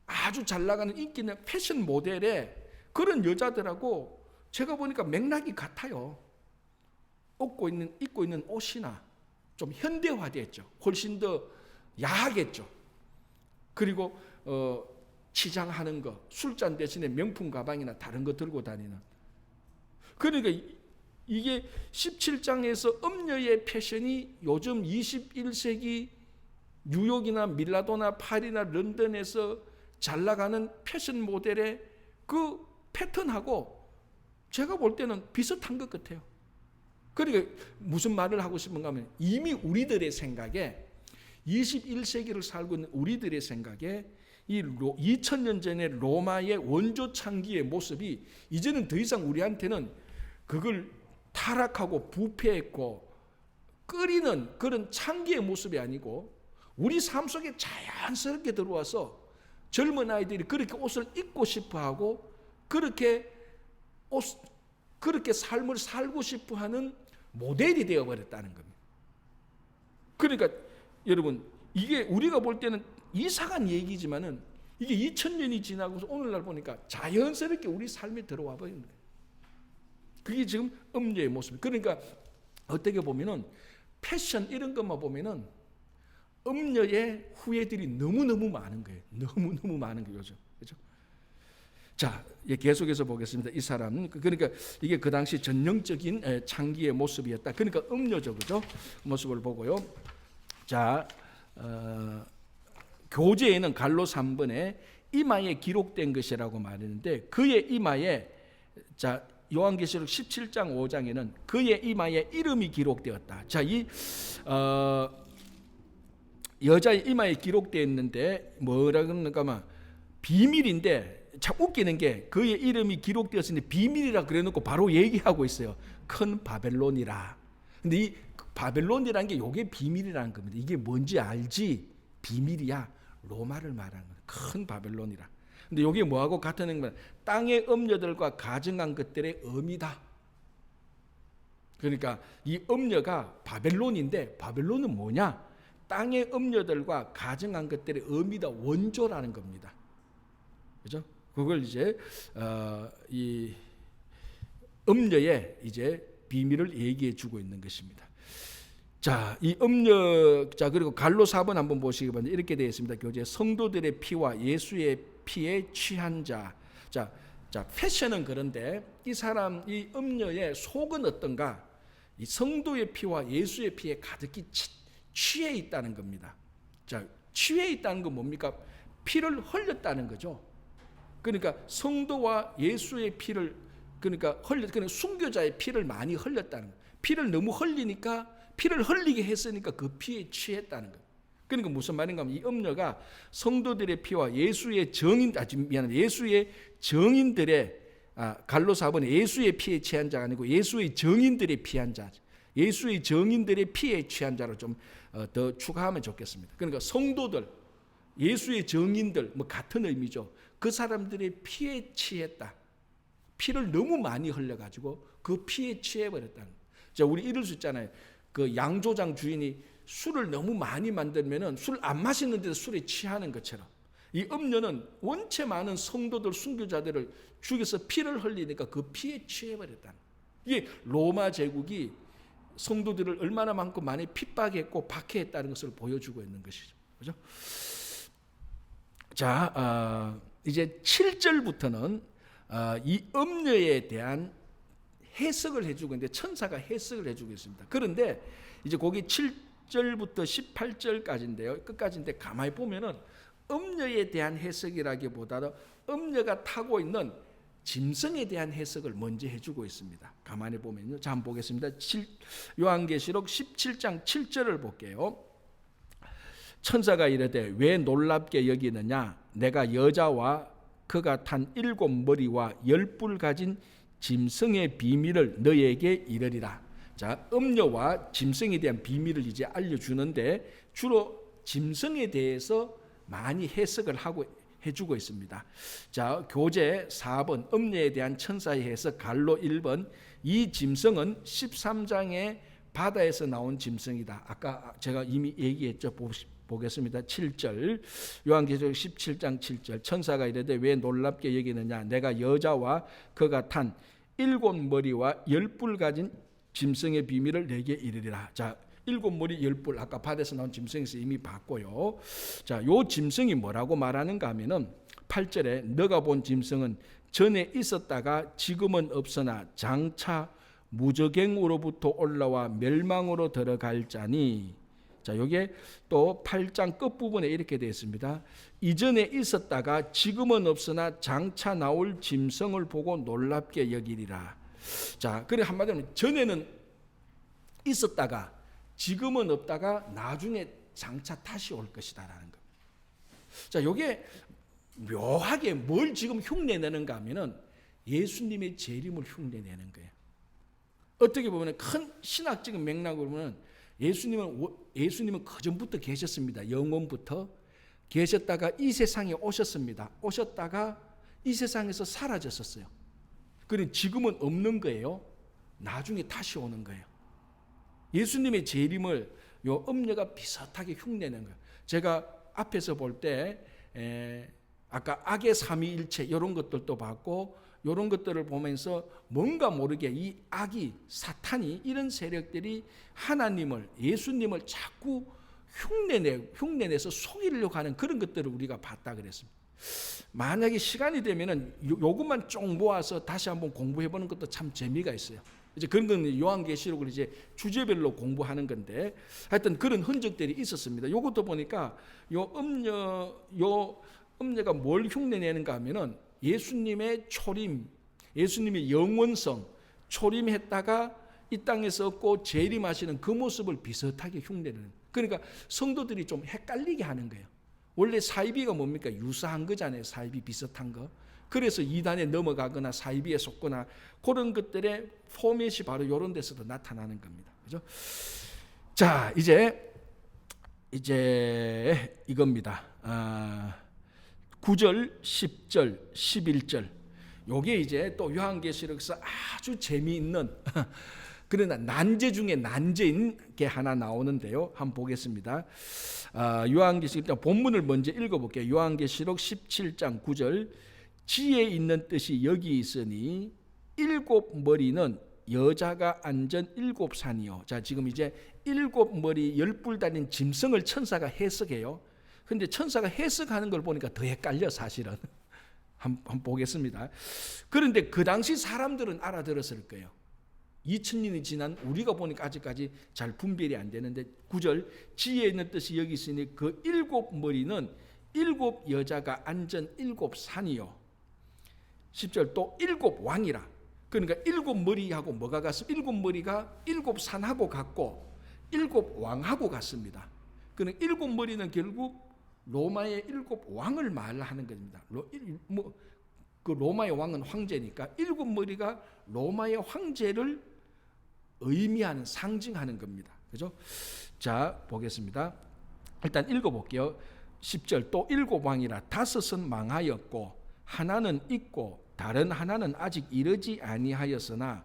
아주 잘 나가는 인기 있는 패션 모델의 그런 여자들하고 제가 보니까 맥락이 같아요. 입고 있는 옷이나 좀 현대화됐죠. 훨씬 더 야하겠죠. 그리고 치장하는 거, 술잔 대신에 명품 가방이나 다른 거 들고 다니는. 그러니까 이게 17장에서 음녀의 패션이 요즘 21세기 뉴욕이나 밀라노나 파리나 런던에서 잘 나가는 패션 모델의 그 패턴하고 제가 볼 때는 비슷한 것 같아요. 그러니까 무슨 말을 하고 싶은가 하면, 이미 우리들의 생각에 21세기를 살고 있는 우리들의 생각에 이 2000년 전의 로마의 원조 창기의 모습이 이제는 더 이상 우리한테는 그걸 타락하고 부패했고 끓이는 그런 창기의 모습이 아니고, 우리 삶 속에 자연스럽게 들어와서 젊은 아이들이 그렇게 옷을 입고 싶어하고 그렇게 삶을 살고 싶어하는 모델이 되어버렸다는 겁니다. 그러니까 여러분, 이게 우리가 볼 때는 이상한 얘기지만은 이게 2000년이 지나고서 오늘날 보니까 자연스럽게 우리 삶에 들어와 버리는 거예요. 그게 지금 음녀의 모습. 그러니까 어떻게 보면은 패션 이런 것만 보면은 음녀의 후예들이 너무너무 많은 거예요. 너무너무 많은 거예요. 요즘. 그렇죠? 자, 계속해서 보겠습니다. 이 사람, 그러니까 이게 그 당시 전형적인 창기의 모습이었다. 그러니까 음녀죠, 모습을 보고요. 자, 교재에는 갈로 3번에 이마에 기록된 것이라고 말했는데, 그의 이마에, 자, 요한계시록 17장 5장에는 그의 이마에 이름이 기록되었다. 자, 이 여자의 이마에 기록되어 있는데 뭐라 그러는가, 비밀인데, 참 웃기는 게 그의 이름이 기록되었으니 비밀이라 그래놓고 바로 얘기하고 있어요. 큰 바벨론이라. 근데 이 바벨론이라는 게 이게 비밀이라는 겁니다. 이게 뭔지 알지? 비밀이야. 로마를 말하는 거예요. 큰 바벨론이라. 근데 이게 뭐하고 같은 건 땅의 음녀들과 가증한 것들의 의미다. 그러니까 이 음녀가 바벨론인데, 바벨론은 뭐냐? 땅의 음녀들과 가증한 것들의 의미다, 원조라는 겁니다. 그죠? 그걸 이제 이 음녀의 이제 비밀을 얘기해 주고 있는 것입니다. 자, 이 음녀, 자, 그리고 갈로 4번 한번 보시기 바랍니다. 이렇게 되어 있습니다. 교재 성도들의 피와 예수의 피에 취한 자. 자, 패션은 그런데 이 사람, 이 음녀의 속은 어떤가? 이 성도의 피와 예수의 피에 가득히 취해 있다는 겁니다. 자, 취해 있다는 건 뭡니까? 피를 흘렸다는 거죠. 그러니까 성도와 예수의 피를, 그러니까 순교자의 피를 많이 흘렸다는 거예요. 피를 너무 흘리니까, 피를 흘리게 했으니까 그 피에 취했다는 거예요. 그러니까 무슨 말인가 하면 이 음녀가 성도들의 피와 예수의 예수의 정인들의, 갈로 4번에 예수의 피에 취한 자가 아니고 예수의 정인들의 피한 자, 예수의 정인들의 피에 취한 자로 좀 더 추가하면 좋겠습니다. 그러니까 성도들, 예수의 정인들, 뭐 같은 의미죠. 그 사람들의 피에 취했다. 피를 너무 많이 흘려가지고 그 피에 취해버렸다는 거예요. 자, 우리 이럴 수 있잖아요. 그 양조장 주인이 술을 너무 많이 만들면은 술 안 마시는데도 술에 취하는 것처럼, 이 음녀는 원체 많은 성도들, 순교자들을 죽여서 피를 흘리니까 그 피에 취해버렸다는 거예요. 이게 로마 제국이 성도들을 얼마나 많이 핍박했고 박해했다는 것을 보여주고 있는 것이죠. 그죠? 자, 이제 7절부터는 이 음녀에 대한 해석을 해주고 있는데, 천사가 해석을 해주고 있습니다. 그런데 이제 거기 7절부터 18절까지인데요. 끝까지인데 가만히 보면은 음녀에 대한 해석이라기보다는 음녀가 타고 있는 짐승에 대한 해석을 먼저 해주고 있습니다. 가만히 보면요. 자, 한번 보겠습니다. 요한계시록 17장 7절을 볼게요. 천사가 이르되 왜 놀랍게 여기느냐? 내가 여자와 그가 탄 7 머리와 10뿔 가진 짐승의 비밀을 너에게 이르리라. 자, 음녀와 짐승에 대한 비밀을 이제 알려주는데, 주로 짐승에 대해서 많이 해석을 해주고 있습니다. 자, 교재 4번 음녀에 대한 천사의 해석 갈로 1번, 이 짐승은 13장의 바다에서 나온 짐승이다. 아까 제가 이미 얘기했죠. 보겠습니다. 7절, 요한계시록 17장 7절, 천사가 이르되 왜 놀랍게 여기느냐? 내가 여자와 그가 탄 7 머리와 10뿔 가진 짐승의 비밀을 내게 이르리라. 자, 7 머리 10뿔, 아까 바다에서 나온 짐승에서 이미 봤고요. 자, 요 짐승이 뭐라고 말하는가 하면은 8절에 너가 본 짐승은 전에 있었다가 지금은 없으나 장차 무저갱으로부터 올라와 멸망으로 들어갈 자니. 자, 요게 또 8장 끝부분에 이렇게 되어 있습니다. 이전에 있었다가 지금은 없으나 장차 나올 짐승을 보고 놀랍게 여기리라. 자, 그래 한마디로 전에는 있었다가 지금은 없다가 나중에 장차 다시 올 것이다라는 겁니다. 자, 요게 묘하게 뭘 지금 흉내내는가 하면은 예수님의 재림을 흉내내는 거예요. 어떻게 보면 큰 신학적인 맥락으로 보면 예수님은 그전부터 계셨습니다. 영원부터 계셨다가 이 세상에 오셨습니다. 오셨다가 이 세상에서 사라졌었어요. 그런데 지금은 없는 거예요. 나중에 다시 오는 거예요. 예수님의 재림을 요 음녀가 비슷하게 흉내낸 거예요. 제가 앞에서 볼 때 아까 악의 삼위일체 이런 것들도 봤고, 이런 것들을 보면서 뭔가 모르게 이 악이, 사탄이, 이런 세력들이 하나님을, 예수님을 자꾸 흉내내서 속이려고 하는 그런 것들을 우리가 봤다 그랬습니다. 만약에 시간이 되면은 요것만 쭉 모아서 다시 한번 공부해보는 것도 참 재미가 있어요. 이제 그런 건 요한계시록을 이제 주제별로 공부하는 건데, 하여튼 그런 흔적들이 있었습니다. 요것도 보니까 요 음녀가 뭘 흉내내는가 하면은 예수님의 초림, 예수님의 영원성, 초림했다가 이 땅에서 없고 재림하시는 그 모습을 비슷하게 흉내내는. 그러니까 성도들이 좀 헷갈리게 하는 거예요. 원래 사이비가 뭡니까? 유사한 거잖아요. 사이비 비슷한 거. 그래서 이단에 넘어가거나 사이비에 속거나 그런 것들의 포맷이 바로 이런 데서도 나타나는 겁니다. 그죠? 자, 이제 이겁니다. 9절, 10절, 11절. 요게 이제 또 요한계시록에서 아주 재미있는 그러나 난제 중에 난제인 게 하나 나오는데요. 한번 보겠습니다. 요한계시록 본문을 먼저 읽어볼게요. 요한계시록 17장 9절. 지혜 있는 뜻이 여기 있으니 일곱 머리는 여자가 앉은 일곱 산이요. 자, 지금 이제 일곱 머리 열뿔 달린 짐승을 천사가 해석해요. 근데 천사가 해석하는 걸 보니까 더 헷갈려 사실은. 한번 보겠습니다. 그런데 그 당시 사람들은 알아들었을 거예요. 2000년이 지난 우리가 보니까 아직까지 잘 분별이 안 되는데 9절 지혜 있는 뜻이 여기 있으니 그 일곱 머리는 일곱 여자가 앉은 일곱 산이요. 10절 또 일곱 왕이라. 그러니까 일곱 머리하고 뭐가 같습니까? 일곱 머리가 일곱 산하고 같고 일곱 왕하고 같습니다. 그러니까 일곱 머리는 결국 로마의 일곱 왕을 말하는 겁니다. 그 로마의 왕은 황제니까 일곱 머리가 로마의 황제를 의미하는 상징하는 겁니다. 그죠? 자, 보겠습니다. 일단 읽어볼게요. 10절 또 일곱 왕이라 다섯은 망하였고 하나는 있고 다른 하나는 아직 이르지 아니하였으나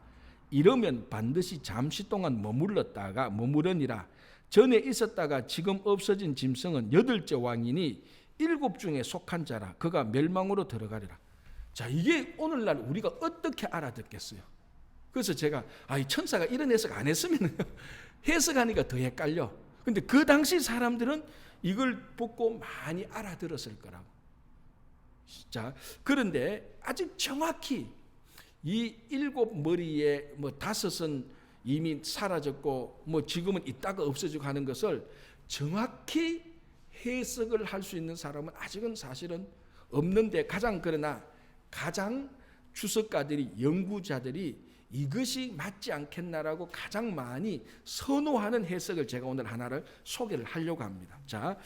이르면 반드시 잠시 동안 머무르니라. 전에 있었다가 지금 없어진 짐승은 여덟째 왕이니 일곱 중에 속한 자라. 그가 멸망으로 들어가리라. 자, 이게 오늘날 우리가 어떻게 알아듣겠어요? 그래서 제가 이 천사가 이런 해석 안 했으면 해석하니까 더 헷갈려. 근데 그 당시 사람들은 이걸 보고 많이 알아들었을 거라고. 자, 그런데 아직 정확히 이 일곱 머리에 다섯은 이미 사라졌고 지금은 있다가 없어지고 하는 것을 정확히 해석을 할 수 있는 사람은 아직은 사실은 없는데 그러나 가장 주석가들이 연구자들이 이것이 맞지 않겠나라고 가장 많이 선호하는 해석을 제가 오늘 하나를 소개를 하려고 합니다. 자,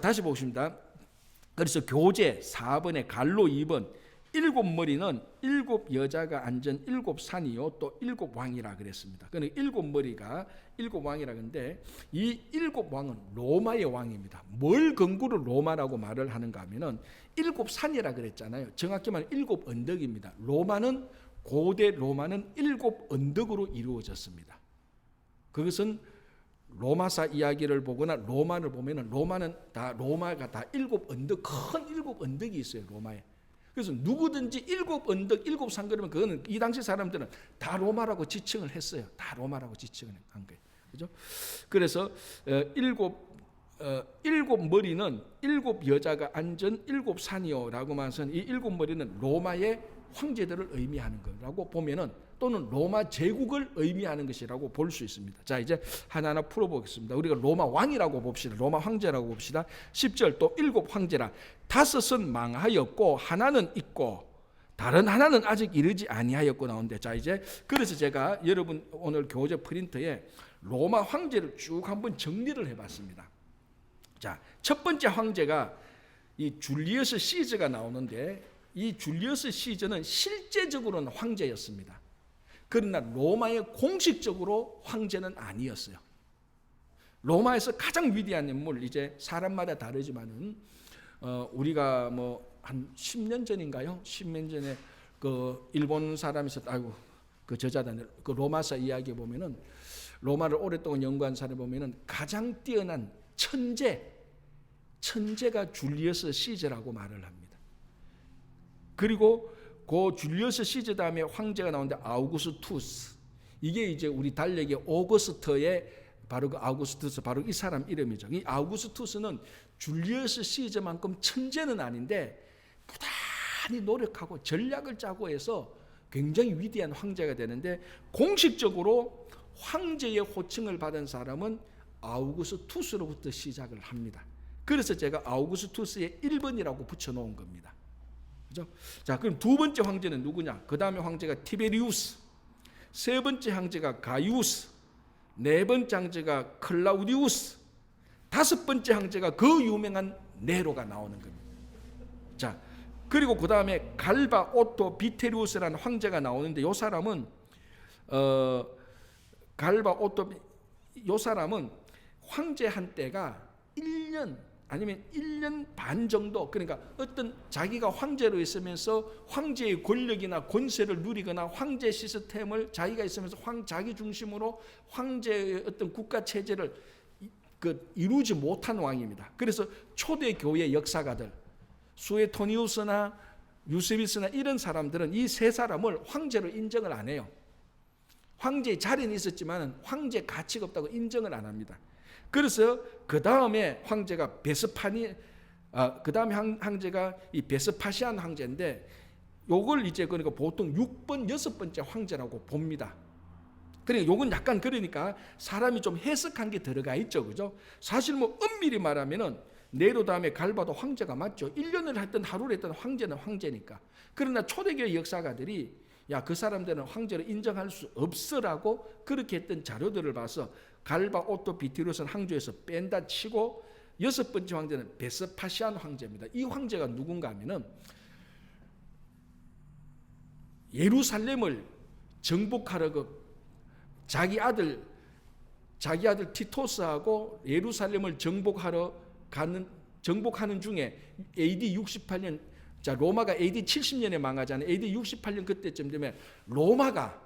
다시 보겠습니다. 그래서 교재 4번에 갈로 2번 일곱 머리는 일곱 여자가 앉은 일곱 산이요 또 일곱 왕이라 그랬습니다. 그러니까 일곱 머리가 일곱 왕이라 그러는데 이 일곱 왕은 로마의 왕입니다. 뭘 근거로 로마라고 말을 하는가 하면은 일곱 산이라 그랬잖아요. 정확히 말하면 일곱 언덕입니다. 고대 로마는 일곱 언덕으로 이루어졌습니다. 그것은 로마사 이야기를 보거나 로마를 보면은 로마가 다 일곱 언덕, 큰 일곱 언덕이 있어요, 로마에. 그래서 누구든지 일곱 언덕, 일곱 산 그러면 그거는 이 당시 사람들은 다 로마라고 지칭을 했어요. 다 로마라고 지칭을 한 거예요. 그죠? 그래서 일곱 머리는 일곱 여자가 앉은 일곱 산이요라고 말해서는 이 일곱 머리는 로마의 황제들을 의미하는 거라고 보면은 또는 로마 제국을 의미하는 것이라고 볼 수 있습니다. 자, 이제 하나하나 풀어보겠습니다. 우리가 로마 왕이라고 봅시다. 로마 황제라고 봅시다. 10절 또 일곱 황제라 다섯은 망하였고 하나는 있고 다른 하나는 아직 이르지 아니하였고 나오는데, 자, 이제 그래서 제가 여러분 오늘 교재 프린터에 로마 황제를 쭉 한번 정리를 해봤습니다. 자, 첫 번째 황제가 이 줄리어스 시저가 나오는데 이 줄리어스 시저는 실제적으로는 황제였습니다. 그러나 로마의 공식적으로 황제는 아니었어요. 로마에서 가장 위대한 인물, 이제 사람마다 다르지만은 우리가 한 10년 전인가요? 10년 전에 그 일본 사람이 있었다. 그 저자들 그 로마사 이야기에 보면은 로마를 오랫동안 연구한 사람을 보면은 가장 뛰어난 천재가 줄리어스 시저라고 말을 합니다. 그리고 그 줄리어스 시저 다음에 황제가 나오는데 아우구스투스. 이게 이제 우리 달력의 오거스터의 바로 그 아우구스투스, 바로 이 사람 이름이죠. 이 아우구스투스는 줄리어스 시저만큼 천재는 아닌데 부단히 노력하고 전략을 짜고 해서 굉장히 위대한 황제가 되는데, 공식적으로 황제의 호칭을 받은 사람은 아우구스투스로부터 시작을 합니다. 그래서 제가 아우구스투스의 1번이라고 붙여놓은 겁니다. 그죠? 자, 그럼 두 번째 황제는 누구냐? 그 다음에 황제가 티베리우스, 세 번째 황제가 가이우스, 네 번째 황제가 클라우디우스, 다섯 번째 황제가 그 유명한 네로가 나오는 겁니다. 자, 그리고 그 다음에 갈바 오토 비테리우스라는 황제가 나오는데, 이 사람은 갈바 오토, 이 사람은 황제 한때가 1년 아니면 1년 반 정도, 그러니까 어떤 자기가 황제로 있으면서 황제의 권력이나 권세를 누리거나 황제 시스템을 자기가 있으면서 자기 중심으로 황제의 어떤 국가 체제를 이루지 못한 왕입니다. 그래서 초대 교회 역사가들 수에토니우스나 유세비스나 이런 사람들은 이 세 사람을 황제로 인정을 안 해요. 황제의 자리는 있었지만 황제 가치가 없다고 인정을 안 합니다. 그래서 그 다음에 황제가 그 다음에 황제가 이 베스파시안 황제인데, 요걸 이제 그러니까 보통 6번, 6번째 황제라고 봅니다. 그러니까 요건 약간 그러니까 사람이 좀 해석한 게 들어가 있죠, 그죠? 사실 뭐 엄밀히 말하면은 네로 다음에 갈바도 황제가 맞죠. 1년을 했던 하루를 했던 황제는 황제니까. 그러나 초대교회 역사가들이 야, 그 사람들은 황제로 인정할 수 없어라고 그렇게 했던 자료들을 봐서 갈바 오토 비티루스는 황제에서 뺀다 치고, 여섯 번째 황제는 베스파시안 황제입니다. 이 황제가 누군가 하면은 예루살렘을 정복하러 자기 아들 티토스하고 예루살렘을 정복하는 중에 AD 68년, 자, 로마가 AD 70년에 망하잖아요. AD 68년 그때쯤 되면 로마가,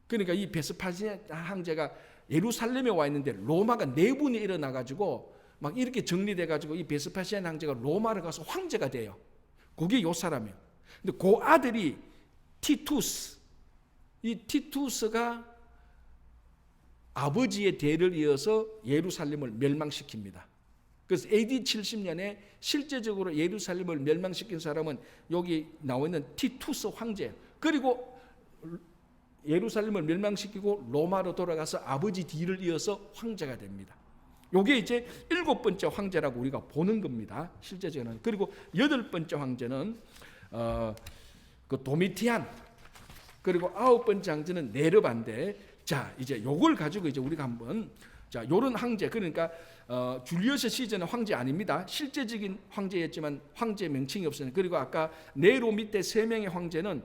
그러니까 이 베스파시안 황제가 예루살렘에 와 있는데 로마가 내분이 일어나 가지고 막 이렇게 정리돼 가지고 이 베스파시안 황제가 로마를 가서 황제가 돼요. 그게 요 사람이에요. 근데 그 아들이 티투스, 이 티투스가 아버지의 대를 이어서 예루살렘을 멸망시킵니다. 그래서 AD 70년에 실제적으로 예루살렘을 멸망시킨 사람은 여기 나와 있는 티투스 황제. 그리고 예루살렘을 멸망시키고 로마로 돌아가서 아버지 뒤를 이어서 황제가 됩니다. 요게 이제 7번째 황제라고 우리가 보는 겁니다. 실제적으로는. 그리고 8번째 황제는 그 도미티안, 그리고 9번째 황제는 네르반데, 자, 이제 요걸 가지고 이제 우리가 한번, 자, 요런 황제, 그러니까 줄리어스 시저는 황제 아닙니다. 실제적인 황제였지만 황제 명칭이 없어요. 그리고 아까 네로 밑에 3명의 황제는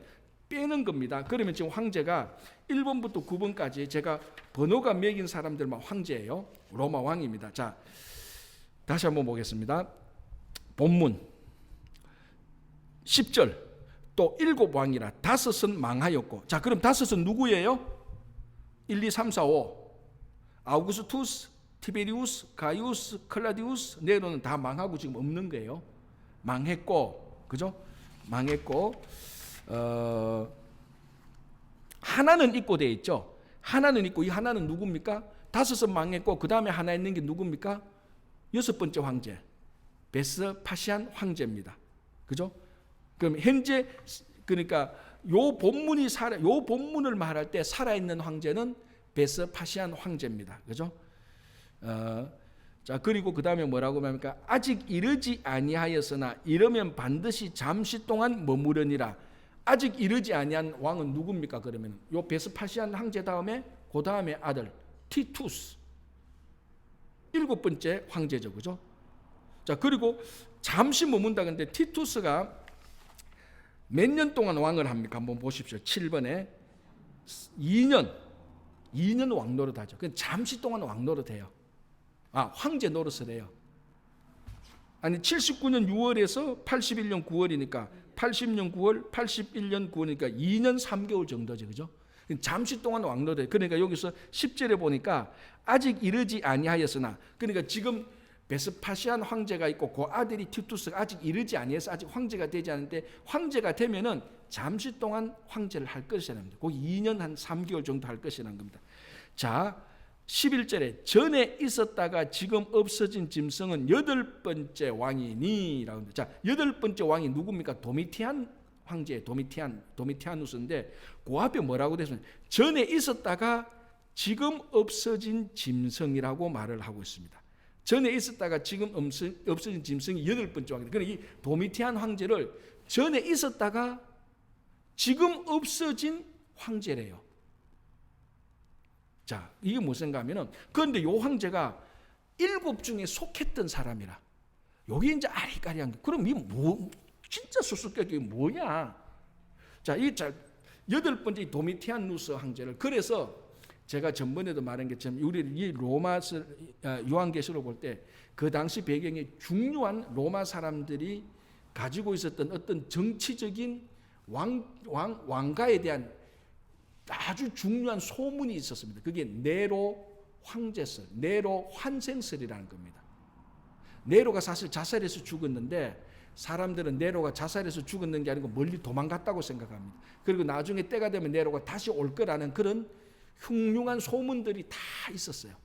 빼는 겁니다. 그러면 지금 황제가 1번부터 9번까지 제가 번호가 매긴 사람들만 황제예요. 로마 왕입니다. 자, 다시 한번 보겠습니다. 본문 10절, 또 7왕이라 5은 망하였고, 자, 그럼 5은 누구예요? 1, 2, 3, 4, 5 아우구스투스, 티베리우스, 가이우스, 클라디우스, 네로는 다 망하고 지금 없는 거예요. 망했고, 그죠? 망했고, 하나는 있고 돼 있죠. 하나는 있고, 이 하나는 누굽니까? 5은 망했고 그 다음에 하나 있는 게 누굽니까? 6번째 황제, 베스파시안 황제입니다. 그죠? 그럼 현재, 그러니까 요 본문을 말할 때 살아있는 황제는 베스파시안 황제입니다. 그죠? 자, 그리고 그 다음에 뭐라고 합니까? 아직 이르지 아니하였으나 이르면 반드시 잠시 동안 머무르니라. 아직 이르지 아니한 왕은 누굽니까? 그러면 요 베스파시안 황제 다음에 그 다음에 아들 티투스, 7번째 황제죠, 그죠? 자, 그리고 잠시 머문다. 근데 티투스가 몇 년 동안 왕을 합니까? 한번 보십시오. 7번에 2년 왕 노릇하죠. 잠시 동안 왕 노릇해요. 황제 노릇을 해요. 아니 79년 6월에서 81년 9월이니까 80년 9월, 81년 9월이니까 2년 3개월 정도죠, 그죠? 잠시 동안 왕 노릇해요. 그러니까 여기서 10절에 보니까 아직 이르지 아니하였으나, 그러니까 지금 베스파시안 황제가 있고 그 아들이 티투스가 아직 이르지 아니해서 아직 황제가 되지 않는데, 황제가 되면은 잠시 동안 황제를 할 것이라는 겁니다. 그 2년 한 3개월 정도 할 것이라는 겁니다. 자, 11절에 전에 있었다가 지금 없어진 짐승은 8번째 왕이니 라고. 자, 8번째 왕이 누굽니까? 도미티안 황제, 도미티아누스인데 그 앞에 뭐라고 되면 전에 있었다가 지금 없어진 짐승이라고 말을 하고 있습니다. 전에 있었다가 지금 없어진 짐승이 8번째 왕이다. 그러니까 이 도미티안 황제를 전에 있었다가 지금 없어진 황제래요. 자, 이게 무슨가 하면은, 그런데 요 황제가 7 중에 속했던 사람이라. 요게 이제 아리까리한 게. 그럼 이 진짜 수수께끼 뭐냐? 자, 8번째 도미티아누스 황제를, 그래서 제가 전번에도 말한 것처럼 우리 이 로마 요한계시록 볼 때 그 당시 배경에 중요한 로마 사람들이 가지고 있었던 어떤 정치적인 왕가에 대한 아주 중요한 소문이 있었습니다. 그게 네로 황제설, 네로 환생설이라는 겁니다. 네로가 사실 자살해서 죽었는데 사람들은 네로가 자살해서 죽었는 게 아니고 멀리 도망갔다고 생각합니다. 그리고 나중에 때가 되면 네로가 다시 올 거라는 그런 흉흉한 소문들이 다 있었어요.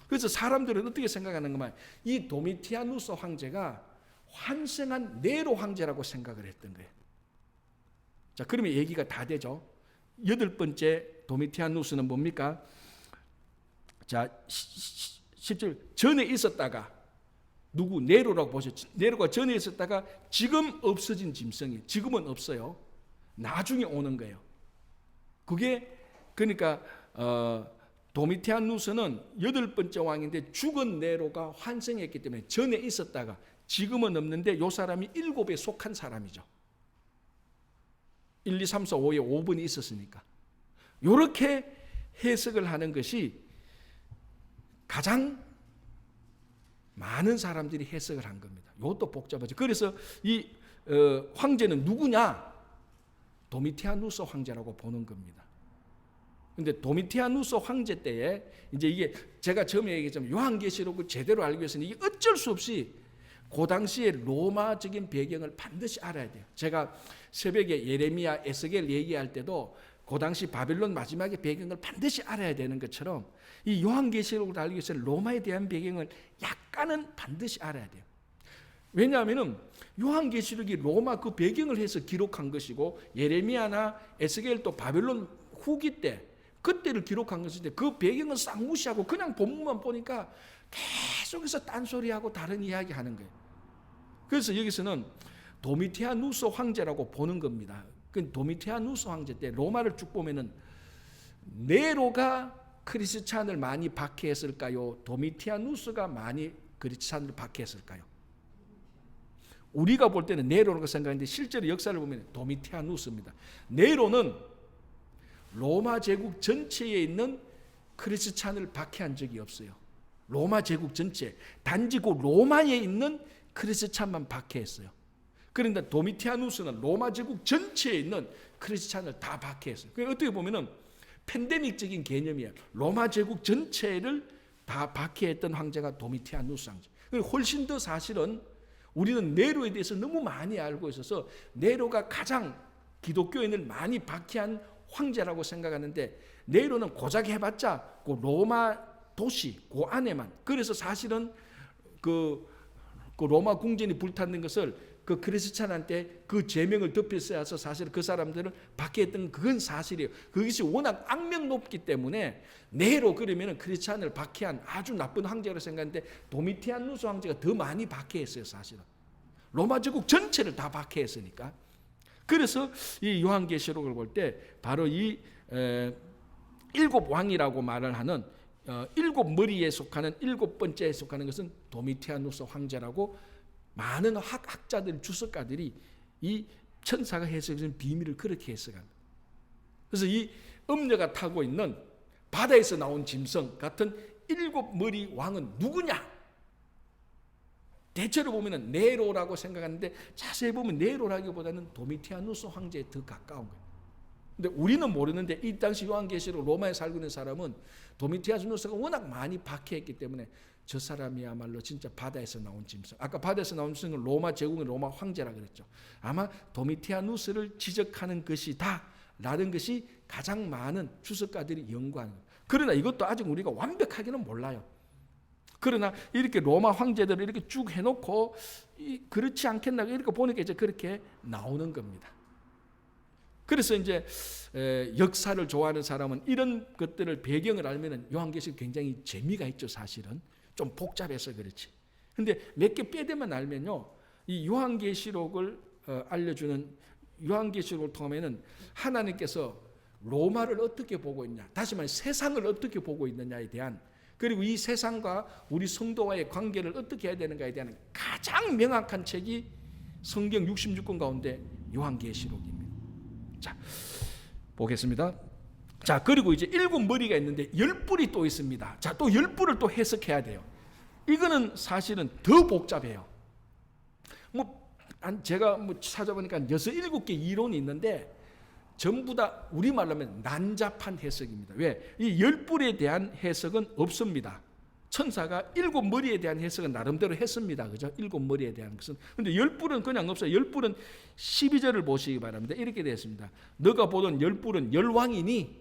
그래서 사람들은 어떻게 생각하는 거면 이 도미티아누스 황제가 환생한 네로 황제라고 생각을 했던 거예요. 자, 그러면 얘기가 다 되죠. 8번째 도미티아누스는 뭡니까? 자, 10절 전에 있었다가 누구? 네로라고 보셨죠. 네로가 전에 있었다가 지금 없어진 짐승이, 지금은 없어요. 나중에 오는 거예요. 그게 그러니까 도미티아누스는 8번째 왕인데 죽은 네로가 환생했기 때문에 전에 있었다가 지금은 없는데 이 사람이 7에 속한 사람이죠. 1, 2, 3, 4, 5에 5번이 있었으니까. 이렇게 해석을 하는 것이 가장 많은 사람들이 해석을 한 겁니다. 이것도 복잡하죠. 그래서 이 황제는 누구냐? 도미티아누스 황제라고 보는 겁니다. 근데 도미티아누스 황제 때에 이제 이게 제가 처음에 얘기했지만 요한계시록을 제대로 알기 위해서는 이게 어쩔 수 없이 그 당시에 로마적인 배경을 반드시 알아야 돼요. 제가 새벽에 예레미야, 에스겔 얘기할 때도 그 당시 바빌론 마지막의 배경을 반드시 알아야 되는 것처럼 이 요한계시록을 알기 위해서는 로마에 대한 배경을 약간은 반드시 알아야 돼요. 왜냐하면 요한계시록이 로마 그 배경을 해서 기록한 것이고 예레미야나 에스겔도 바빌론 후기 때 그때를 기록한 것인데 그 배경은 싹 무시하고 그냥 본문만 보니까 계속해서 딴소리하고 다른 이야기 하는 거예요. 그래서 여기서는 도미티아누스 황제라고 보는 겁니다. 그 도미티아누스 황제 때 로마를 쭉 보면은 네로가 크리스찬을 많이 박해했을까요? 도미티아누스가 많이 크리스찬을 박해했을까요? 우리가 볼 때는 네로라고 생각하는데 실제로 역사를 보면 도미티아누스입니다. 네로는 로마 제국 전체에 있는 크리스찬을 박해한 적이 없어요. 로마 제국 전체, 단지 그 로마에 있는 크리스찬만 박해했어요. 그런데 도미티아누스는 로마 제국 전체에 있는 크리스찬을 다 박해했어요. 그러니까 어떻게 보면은 팬데믹적인 개념이에요. 로마 제국 전체를 다 박해했던 황제가 도미티아누스 황제. 그리고 훨씬 더 사실은 우리는 네로에 대해서 너무 많이 알고 있어서 네로가 가장 기독교인을 많이 박해한 황제라고 생각하는데 네로는 고작 해봤자 그 로마 도시 그 안에만. 그래서 사실은 그 로마 궁전이 불탔는 것을 그 크리스찬한테 그 제명을 덮여서 사실 그 사람들을 박해했던 그건 사실이에요. 그것이 워낙 악명 높기 때문에 네로 그러면 크리스찬을 박해한 아주 나쁜 황제라고 생각하는데 도미티아누스 황제가 더 많이 박해했어요. 사실은 로마 제국 전체를 다 박해했으니까. 그래서 이 요한계시록을 볼 때 바로 이 7 왕이라고 말을 하는 7 머리에 속하는 7번째에 속하는 것은 도미티아누스 황제라고 많은 학자들, 주석가들이 이 천사가 해석하는 비밀을 그렇게 해석합니다. 그래서 이 음녀가 타고 있는 바다에서 나온 짐승 같은 7 머리 왕은 누구냐? 대체로 보면 네로라고 생각하는데 자세히 보면 네로라기보다는 도미티아누스 황제에 더 가까운 거예요. 근데 우리는 모르는데 이 당시 요한계시록 로마에 살고 있는 사람은 도미티아누스가 워낙 많이 박해했기 때문에 저 사람이야말로 진짜 바다에서 나온 짐승. 아까 바다에서 나온 짐승은 로마 제국의 로마 황제라 그랬죠. 아마 도미티아누스를 지적하는 것이다 라는 것이 가장 많은 주석가들이 연구하는 거예요. 그러나 이것도 아직 우리가 완벽하게는 몰라요. 그러나 이렇게 로마 황제들을 이렇게 쭉 해놓고 그렇지 않겠나 이렇게 보니까 이제 그렇게 나오는 겁니다. 그래서 이제 역사를 좋아하는 사람은 이런 것들을 배경을 알면은 요한계시록 굉장히 재미가 있죠. 사실은 좀 복잡해서 그렇지. 근데 몇 개 빼대만 알면요, 이 요한계시록을 알려주는 요한계시록을 통하면은 하나님께서 로마를 어떻게 보고 있냐, 다시 말해 세상을 어떻게 보고 있느냐에 대한, 그리고 이 세상과 우리 성도와의 관계를 어떻게 해야 되는가에 대한 가장 명확한 책이 성경 66권 가운데 요한계시록입니다. 자, 보겠습니다. 자, 그리고 이제 7머리가 있는데 10뿔이 또 있습니다. 자, 또 10뿔을 또 해석해야 돼요. 이거는 사실은 더 복잡해요. 제가 찾아보니까 6, 7개 이론이 있는데 전부 다 우리말로 하면 난잡한 해석입니다. 왜? 이 10뿔에 대한 해석은 없습니다. 천사가 7머리에 대한 해석은 나름대로 했습니다. 그죠? 7머리에 대한 것은. 근데 10뿔은 그냥 없어요. 10뿔은 12절을 보시기 바랍니다. 이렇게 되어 있습니다. 너가 보던 10뿔은 열왕이니,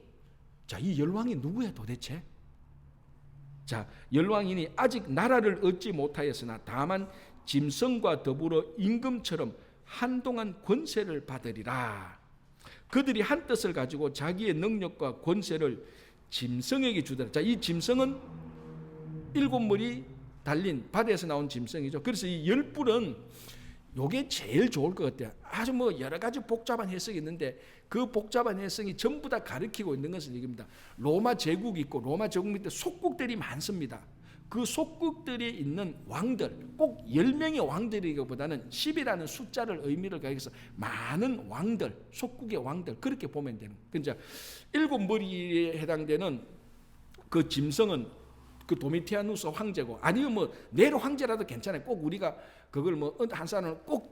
자, 이 열왕이 누구야 도대체? 자, 열왕이니 아직 나라를 얻지 못하였으나 다만 짐승과 더불어 임금처럼 한동안 권세를 받으리라. 그들이 한 뜻을 가지고 자기의 능력과 권세를 짐승에게 주더라. 자, 이 짐승은 7머리 달린 바다에서 나온 짐승이죠. 그래서 이 10뿔은 요게 제일 좋을 것 같아요. 아주 여러 가지 복잡한 해석이 있는데 그 복잡한 해석이 전부 다 가리키고 있는 것은 이겁니다. 로마 제국이 있고 로마 제국 밑에 속국들이 많습니다. 그 속국들이 있는 왕들, 꼭 10명의 왕들이기보다는 10이라는 숫자를 의미를 가해서 많은 왕들, 속국의 왕들, 그렇게 보면 되는 거예요. 그러니까 7머리에 해당되는 그 짐승은 그 도미티아누스 황제고, 아니면 네로 황제라도 괜찮아요. 꼭 우리가 그걸 한 사람은 꼭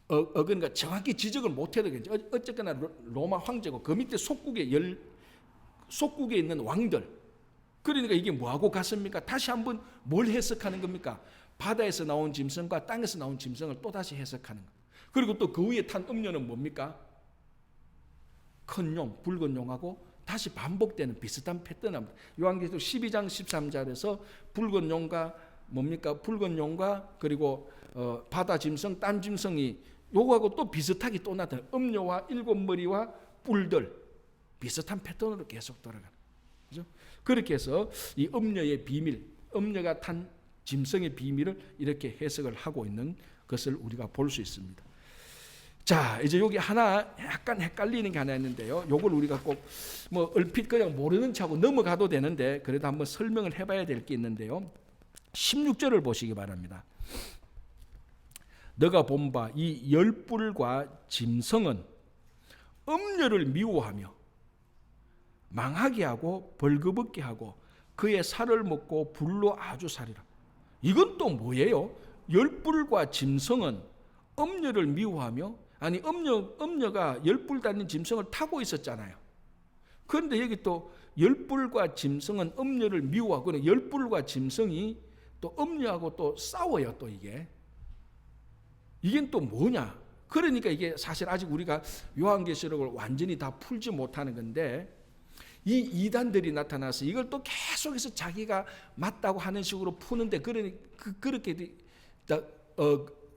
그러니까 정확히 지적을 못해도 괜찮아요. 어쨌거나 로마 황제고 그 밑에 속국에 있는 왕들. 그러니까 이게 뭐하고 같습니까? 다시 한번 뭘 해석하는 겁니까? 바다에서 나온 짐승과 땅에서 나온 짐승을 또다시 해석하는 것. 그리고 또 그 위에 탄 음료는 뭡니까? 큰 용, 붉은 용하고 다시 반복되는 비슷한 패턴입니다. 요한계시록 12장 13절에서 붉은 용과 뭡니까? 붉은 용과 그리고 바다 짐승, 땅 짐승이 요거하고 또 비슷하게 또 나타나요. 음료와 7머리와 뿔들 비슷한 패턴으로 계속 돌아가는. 그죠? 그렇게 해서 이 음녀의 비밀, 음녀가 탄 짐승의 비밀을 이렇게 해석을 하고 있는 것을 우리가 볼 수 있습니다. 자, 이제 여기 하나 약간 헷갈리는 게 하나 있는데요. 요걸 우리가 꼭 얼핏 그냥 모르는 척하고 넘어가도 되는데 그래도 한번 설명을 해봐야 될 게 있는데요. 16절을 보시기 바랍니다. 너가 본 바 이 10뿔과 짐승은 음녀를 미워하며 망하게 하고 벌거벗게 하고 그의 살을 먹고 불로 아주 살이라. 이건 또 뭐예요? 10뿔과 짐승은 음녀를 미워하며, 아니 음녀가 10뿔 달린 짐승을 타고 있었잖아요. 그런데 여기 또 10뿔과 짐승은 음녀를 미워하고 10뿔과 짐승이 또 음녀하고 또 싸워요. 또 이게 또 뭐냐? 그러니까 이게 사실 아직 우리가 요한계시록을 완전히 다 풀지 못하는 건데, 이 이단들이 나타나서 이걸 또 계속해서 자기가 맞다고 하는 식으로 푸는데, 그렇게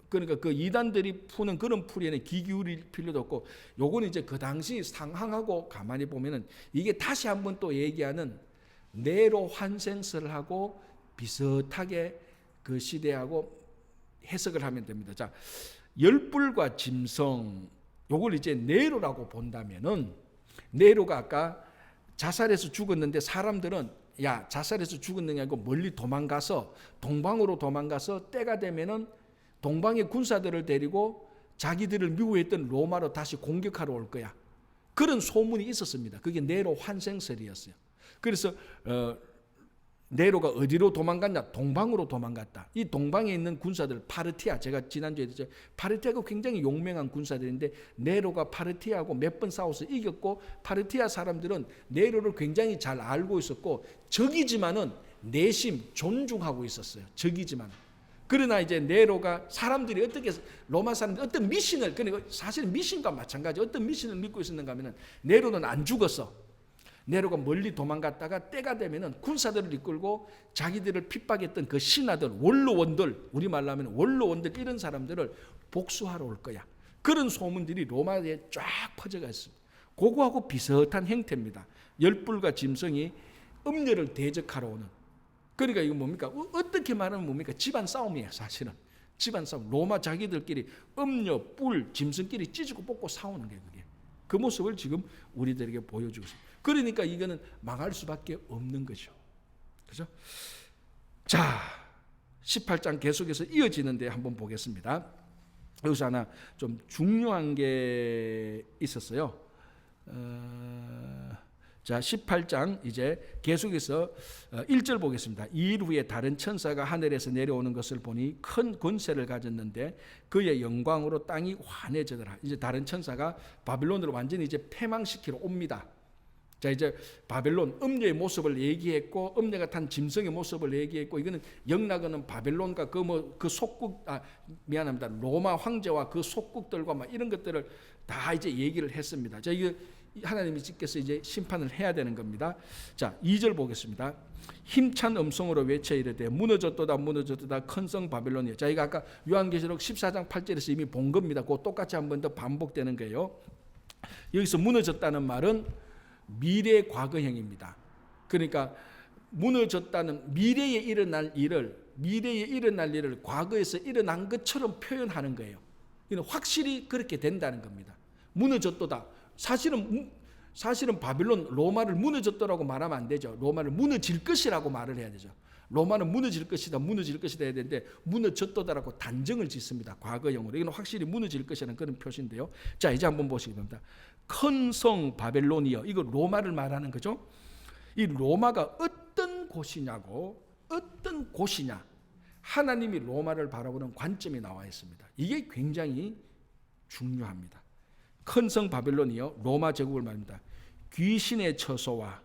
그러니까 그 이단들이 푸는 그런 풀이에는 귀 기울일 필요도 없고, 요거는 이제 그 당시 상황하고 가만히 보면은 이게 다시 한번 또 얘기하는 네로 환생설을 하고 비슷하게 그 시대하고 해석을 하면 됩니다. 자, 10뿔과 짐승, 요걸 이제 네로라고 본다면은, 네로가 아까 자살해서 죽었는데 사람들은 야, 자살해서 죽었느냐 고 멀리 도망가서 동방으로 도망가서 때가 되면은 동방의 군사들을 데리고 자기들을 미워했던 로마로 다시 공격하러 올 거야. 그런 소문이 있었습니다. 그게 네로 환생설이었어요. 그래서 네로가 어디로 도망갔냐? 동방으로 도망갔다. 이 동방에 있는 군사들, 파르티아, 제가 지난주에 했죠. 파르티아가 굉장히 용맹한 군사들인데 네로가 파르티아하고 몇 번 싸워서 이겼고, 파르티아 사람들은 네로를 굉장히 잘 알고 있었고, 적이지만은 내심 존중하고 있었어요. 적이지만. 그러나 이제 네로가 사람들이 어떻게 로마 사람들이 어떤 미신을, 그러니까 사실 미신과 마찬가지 어떤 미신을 믿고 있었는가 하면은 네로는 안 죽었어. 네로가 멀리 도망갔다가 때가 되면은 군사들을 이끌고 자기들을 핍박했던 그 신하들, 원로원들, 우리말로 하면 원로원들 이런 사람들을 복수하러 올 거야. 그런 소문들이 로마에 쫙 퍼져가 있습니다. 그거하고 비슷한 형태입니다. 열불과 짐승이 음녀를 대적하러 오는. 그러니까 이거 뭡니까? 어떻게 말하면 뭡니까? 집안 싸움이에요, 사실은. 집안 싸움. 로마 자기들끼리 음녀, 뿔, 짐승끼리 찢고 뽑고 싸우는 게 그게. 그 모습을 지금 우리들에게 보여주고 있습니다. 그러니까 이거는 망할 수밖에 없는 거죠. 그죠? 자, 18장 계속해서 이어지는데 한번 보겠습니다. 여기서 하나 좀 중요한 게 있었어요. 자, 18장 이제 계속해서 1절 보겠습니다. 이일 후에 다른 천사가 하늘에서 내려오는 것을 보니 큰 권세를 가졌는데 그의 영광으로 땅이 환해지더라. 이제 다른 천사가 바빌론을 완전히 이제 패망시키러 옵니다. 자, 이제 바벨론 음녀의 모습을 얘기했고 음녀가 탄 짐승의 모습을 얘기했고, 이거는 영락은 바벨론과 그 속국, 미안합니다, 로마 황제와 그 속국들과 막 이런 것들을 다 이제 얘기를 했습니다. 자, 이게 하나님이 직께서 이제 심판을 해야 되는 겁니다. 자, 2절 보겠습니다. 힘찬 음성으로 외쳐 이르되 무너졌도다 무너졌도다 큰 성 바벨론이여. 자, 이거 아까 요한계시록 14장 8절에서 이미 본 겁니다. 그거 똑같이 한 번 더 반복되는 거예요. 여기서 무너졌다는 말은 미래 과거형입니다. 그러니까 무너졌다는 미래에 일어날 일을 과거에서 일어난 것처럼 표현하는 거예요. 확실히 그렇게 된다는 겁니다. 무너졌도다. 사실은 바빌론 로마를 무너졌더라고 말하면 안 되죠. 로마를 무너질 것이라고 말을 해야 되죠. 로마는 무너질 것이다 해야 되는데 무너졌도다라고 단정을 짓습니다. 과거형으로. 이건 확실히 무너질 것이라는 그런 표시인데요. 자, 이제 한번 보시기 바랍니다. 큰 성 바벨론이여. 이거 로마를 말하는 거죠. 이 로마가 어떤 곳이냐. 하나님이 로마를 바라보는 관점이 나와 있습니다. 이게 굉장히 중요합니다. 큰 성 바벨론이여, 로마 제국을 말합니다. 귀신의 처소와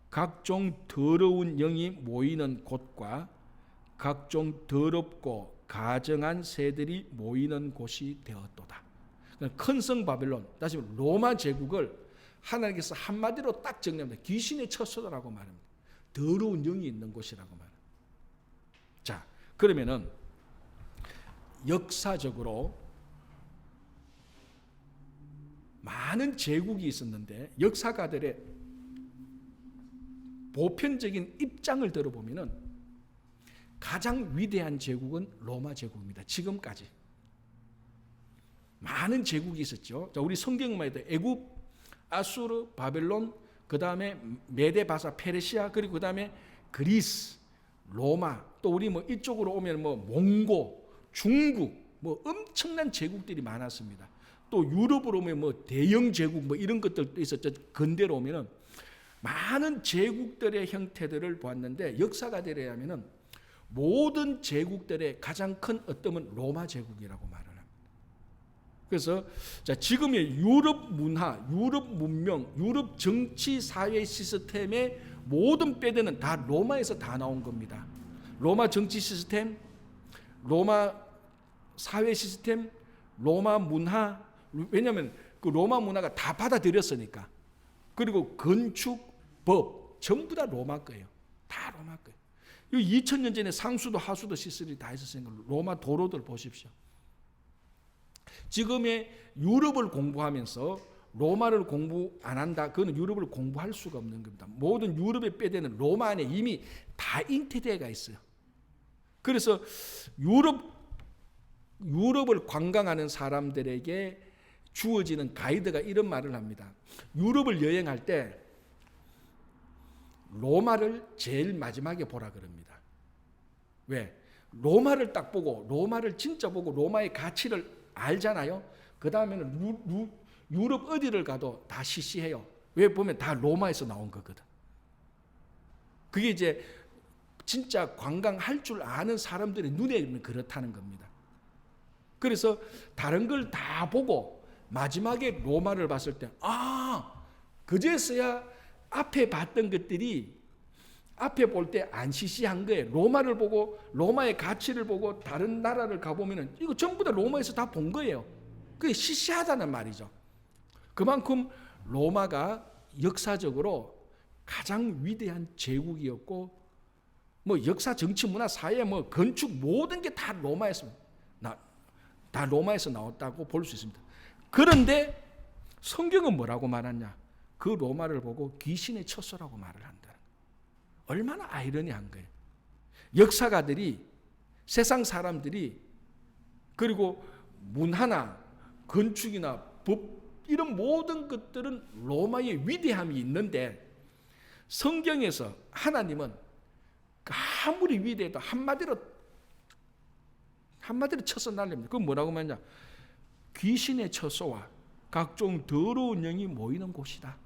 각종 더러운 영이 모이는 곳과 각종 더럽고 가증한 새들이 모이는 곳이 되었도다. 큰 성 바벨론, 다시 말해 로마 제국을 하나님께서 한마디로 딱 정리합니다. 귀신의 처소라고 말합니다. 더러운 영이 있는 곳이라고 말합니다. 자, 그러면은 역사적으로 많은 제국이 있었는데 역사가들의 보편적인 입장을 들어보면은 가장 위대한 제국은 로마 제국입니다. 지금까지 많은 제국이 있었죠. 자, 우리 성경만 해도 애굽, 아수르, 바벨론, 그 다음에 메데, 바사, 페르시아, 그리고 그 다음에 그리스, 로마, 또 우리 이쪽으로 오면 몽고, 중국, 엄청난 제국들이 많았습니다. 또 유럽으로 오면 대영 제국 이런 것들도 있었죠. 근대로 오면은 많은 제국들의 형태들을 보았는데 역사가들에 의하면은 모든 제국들의 가장 큰 어떤 로마 제국이라고 말을 합니다. 그래서 자, 지금의 유럽 문화, 유럽 문명, 유럽 정치 사회 시스템의 모든 뼈대는 다 로마에서 다 나온 겁니다. 로마 정치 시스템, 로마 사회 시스템, 로마 문화. 왜냐하면 그 로마 문화가 다 받아들였으니까. 그리고 건축, 법 전부 다 로마 거예요. 다 로마 거예요. 2000년 전에 상수도 하수도 시설이 다 있었으니까 로마 도로들 보십시오. 지금의 유럽을 공부하면서 로마를 공부 안 한다. 그거는 유럽을 공부할 수가 없는 겁니다. 모든 유럽의 뼈대는 로마 안에 이미 다 잉태되어 있어요. 그래서 유럽을 관광하는 사람들에게 주어지는 가이드가 이런 말을 합니다. 유럽을 여행할 때 로마를 제일 마지막에 보라 그럽니다. 왜? 로마를 딱 보고 로마를 진짜 보고 로마의 가치를 알잖아요. 그 다음에는 유럽 어디를 가도 다 시시해요. 왜? 보면 다 로마에서 나온 거거든. 그게 이제 진짜 관광할 줄 아는 사람들의 눈에는 그렇다는 겁니다. 그래서 다른 걸 다 보고 마지막에 로마를 봤을 때 그제서야 앞에 봤던 것들이 앞에 볼 때 안 시시한 거예요. 로마를 보고 로마의 가치를 보고 다른 나라를 가보면은 이거 전부 다 로마에서 다 본 거예요. 그게 시시하다는 말이죠. 그만큼 로마가 역사적으로 가장 위대한 제국이었고 뭐 역사, 정치, 문화, 사회, 뭐 건축 모든 게 다 로마에서 나왔다고 볼 수 있습니다. 그런데 성경은 뭐라고 말하냐? 그 로마를 보고 귀신의 처소라고 말을 한다는 거예요. 얼마나 아이러니한 거예요. 역사가들이, 세상 사람들이, 그리고 문화나 건축이나 법 이런 모든 것들은 로마의 위대함이 있는데 성경에서 하나님은 아무리 위대해도 한마디로 쳐서 날립니다. 그건 뭐라고 말하냐? 귀신의 처소와 각종 더러운 영이 모이는 곳이다.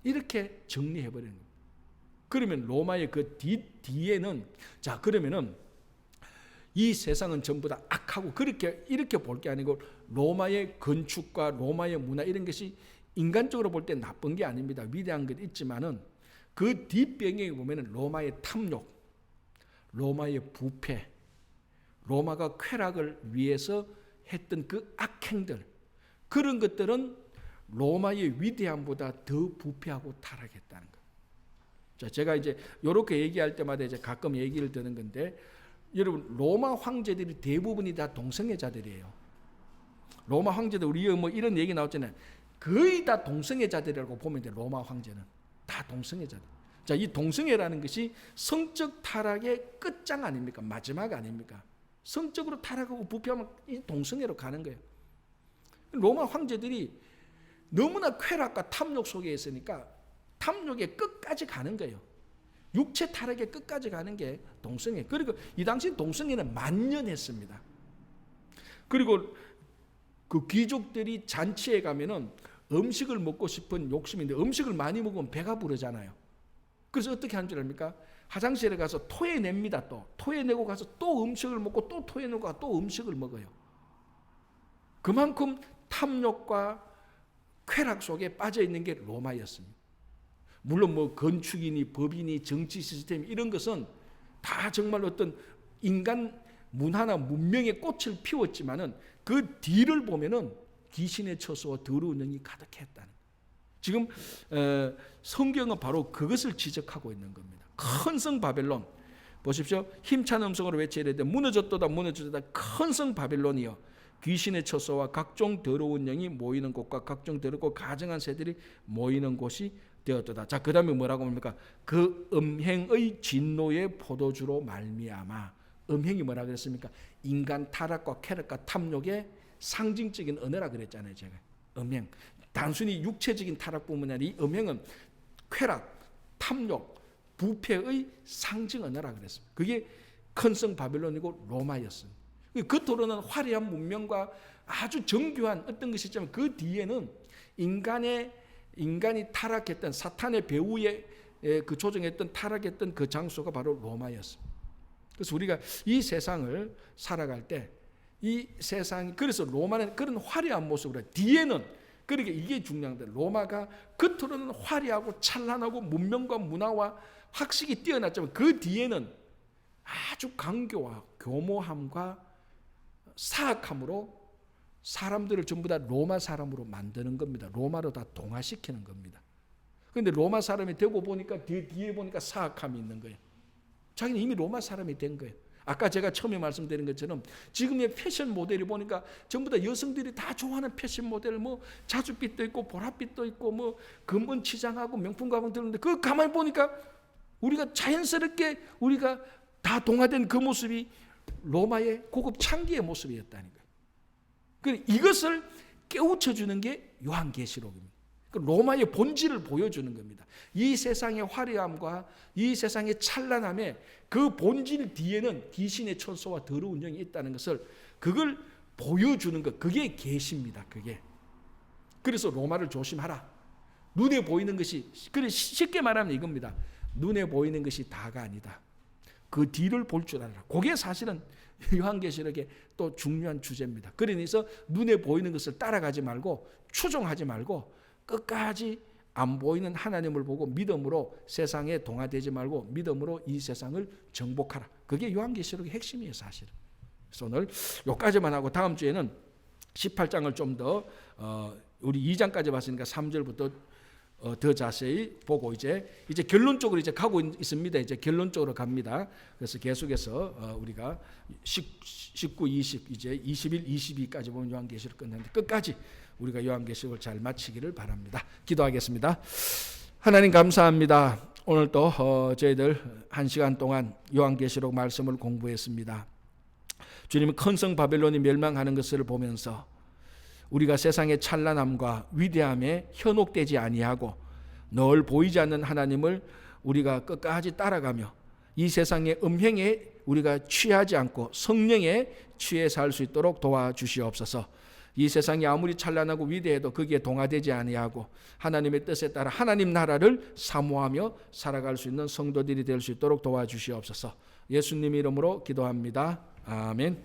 이렇게 정리해버리는 겁니다. 그러면 로마의 그 뒤에는, 자, 그러면은 이 세상은 전부 다 악하고 이렇게 볼 게 아니고 로마의 건축과 로마의 문화 이런 것이 인간적으로 볼 때 나쁜 게 아닙니다. 위대한 것 있지만은 그 뒷배경에 보면은 로마의 탐욕, 로마의 부패, 로마가 쾌락을 위해서 했던 그 악행들, 그런 것들은 로마의 위대함보다 더 부패하고 타락했다는 거. 자, 제가 이제 이렇게 얘기할 때마다 이제 가끔 얘기를 드는 건데, 여러분 로마 황제들이 대부분이 다 동성애자들이에요. 로마 황제들 우리 뭐 이런 얘기 나왔잖아요. 거의 다 동성애자들이라고 보면 돼. 로마 황제는 다 동성애자들. 자, 이 동성애라는 것이 성적 타락의 끝장 아닙니까? 마지막 아닙니까? 성적으로 타락하고 부패하면 이 동성애로 가는 거예요. 로마 황제들이 너무나 쾌락과 탐욕 속에 있으니까 탐욕의 끝까지 가는 거예요. 육체 타락의 끝까지 가는 게 동성애. 그리고 이 당시 동성애는 만연했습니다. 그리고 그 귀족들이 잔치에 가면은 음식을 먹고 싶은 욕심인데 음식을 많이 먹으면 배가 부르잖아요. 그래서 어떻게 하는 줄 압니까? 화장실에 가서 토해냅니다. 또 토해내고 가서 또 음식을 먹고 또 토해내고 가서 또 음식을 먹어요. 그만큼 탐욕과 쾌락 속에 빠져 있는 게 로마였습니다. 물론 뭐 건축이니 법이니 정치 시스템 이런 것은 다 정말 어떤 인간 문화나 문명의 꽃을 피웠지만은 그 뒤를 보면은 귀신의 처소와 더러운 영이 가득했다는. 지금 성경은 바로 그것을 지적하고 있는 겁니다. 큰 성 바벨론 보십시오. 힘찬 음성으로 외쳐야 되는데 무너졌도다 무너졌도다 큰 성 바벨론이여 귀신의 처소와 각종 더러운 영이 모이는 곳과 각종 더럽고 가증한 새들이 모이는 곳이 되었도다. 자, 그 다음에 뭐라고 합니까? 그 음행의 진노의 포도주로 말미암아. 음행이 뭐라 그랬습니까? 인간 타락과 쾌락과 탐욕의 상징적인 언어라 그랬잖아요. 제가 음행 단순히 육체적인 타락뿐만 아니라 이 음행은 쾌락, 탐욕, 부패의 상징 언어라 그랬습니다. 그게 큰 성 바벨론이고 로마였습니다. 겉으로는 화려한 문명과 아주 정교한 어떤 것이 있지만 그 뒤에는 인간이 타락했던 사탄의 배후에 그 조정했던 타락했던 그 장소가 바로 로마였습니다. 그래서 우리가 이 세상을 살아갈 때 이 세상이 그래서 로마는 그런 화려한 모습으로 뒤에는 그러니까 이게 중요한 데 로마가 겉으로는 화려하고 찬란하고 문명과 문화와 학식이 뛰어났지만 그 뒤에는 아주 강교와 교모함과 사악함으로 사람들을 전부 다 로마 사람으로 만드는 겁니다. 로마로 다 동화시키는 겁니다. 그런데 로마 사람이 되고 보니까 뒤에 보니까 사악함이 있는 거예요. 자기는 이미 로마 사람이 된 거예요. 아까 제가 처음에 말씀드린 것처럼 지금의 패션 모델이 보니까 전부 다 여성들이 다 좋아하는 패션 모델 뭐 자줏빛도 있고 보랏빛도 있고 뭐 금은 치장하고 명품 가방 들었는데 그거 가만히 보니까 우리가 자연스럽게 우리가 다 동화된 그 모습이 로마의 고급 창기의 모습이었다니까요. 그러니까 이것을 깨우쳐주는 게 요한계시록입니다. 로마의 본질을 보여주는 겁니다. 이 세상의 화려함과 이 세상의 찬란함에 그 본질 뒤에는 귀신의 처소와 더러운 영이 있다는 것을 그걸 보여주는 것, 그게 계시입니다. 그게. 그래서 로마를 조심하라. 눈에 보이는 것이, 그래 쉽게 말하면 이겁니다. 눈에 보이는 것이 다가 아니다. 그 뒤를 볼 줄 알아라. 그게 사실은 요한계시록의 또 중요한 주제입니다. 그러니까 눈에 보이는 것을 따라가지 말고 추종하지 말고 끝까지 안 보이는 하나님을 보고 믿음으로 세상에 동화되지 말고 믿음으로 이 세상을 정복하라. 그게 요한계시록의 핵심이에요, 사실은. 그래서 오늘 여기까지만 하고 다음 주에는 18장을 좀 더 우리 2장까지 봤으니까 3절부터 더 자세히 보고 이제 결론적으로 이제 가고 있습니다. 이제 결론적으로 갑니다. 그래서 계속해서 우리가 19, 20 이제 21, 22까지 보면 요한계시록 끝났는데 끝까지 우리가 요한계시록을 잘 마치기를 바랍니다. 기도하겠습니다. 하나님 감사합니다. 오늘 또 저희들 1시간 동안 요한계시록 말씀을 공부했습니다. 주님은 큰 성 바벨론이 멸망하는 것을 보면서 우리가 세상의 찬란함과 위대함에 현혹되지 아니하고 늘 보이지 않는 하나님을 우리가 끝까지 따라가며 이 세상의 음행에 우리가 취하지 않고 성령에 취해 살 수 있도록 도와주시옵소서. 이 세상이 아무리 찬란하고 위대해도 거기에 동화되지 아니하고 하나님의 뜻에 따라 하나님 나라를 사모하며 살아갈 수 있는 성도들이 될 수 있도록 도와주시옵소서. 예수님 이름으로 기도합니다. 아멘.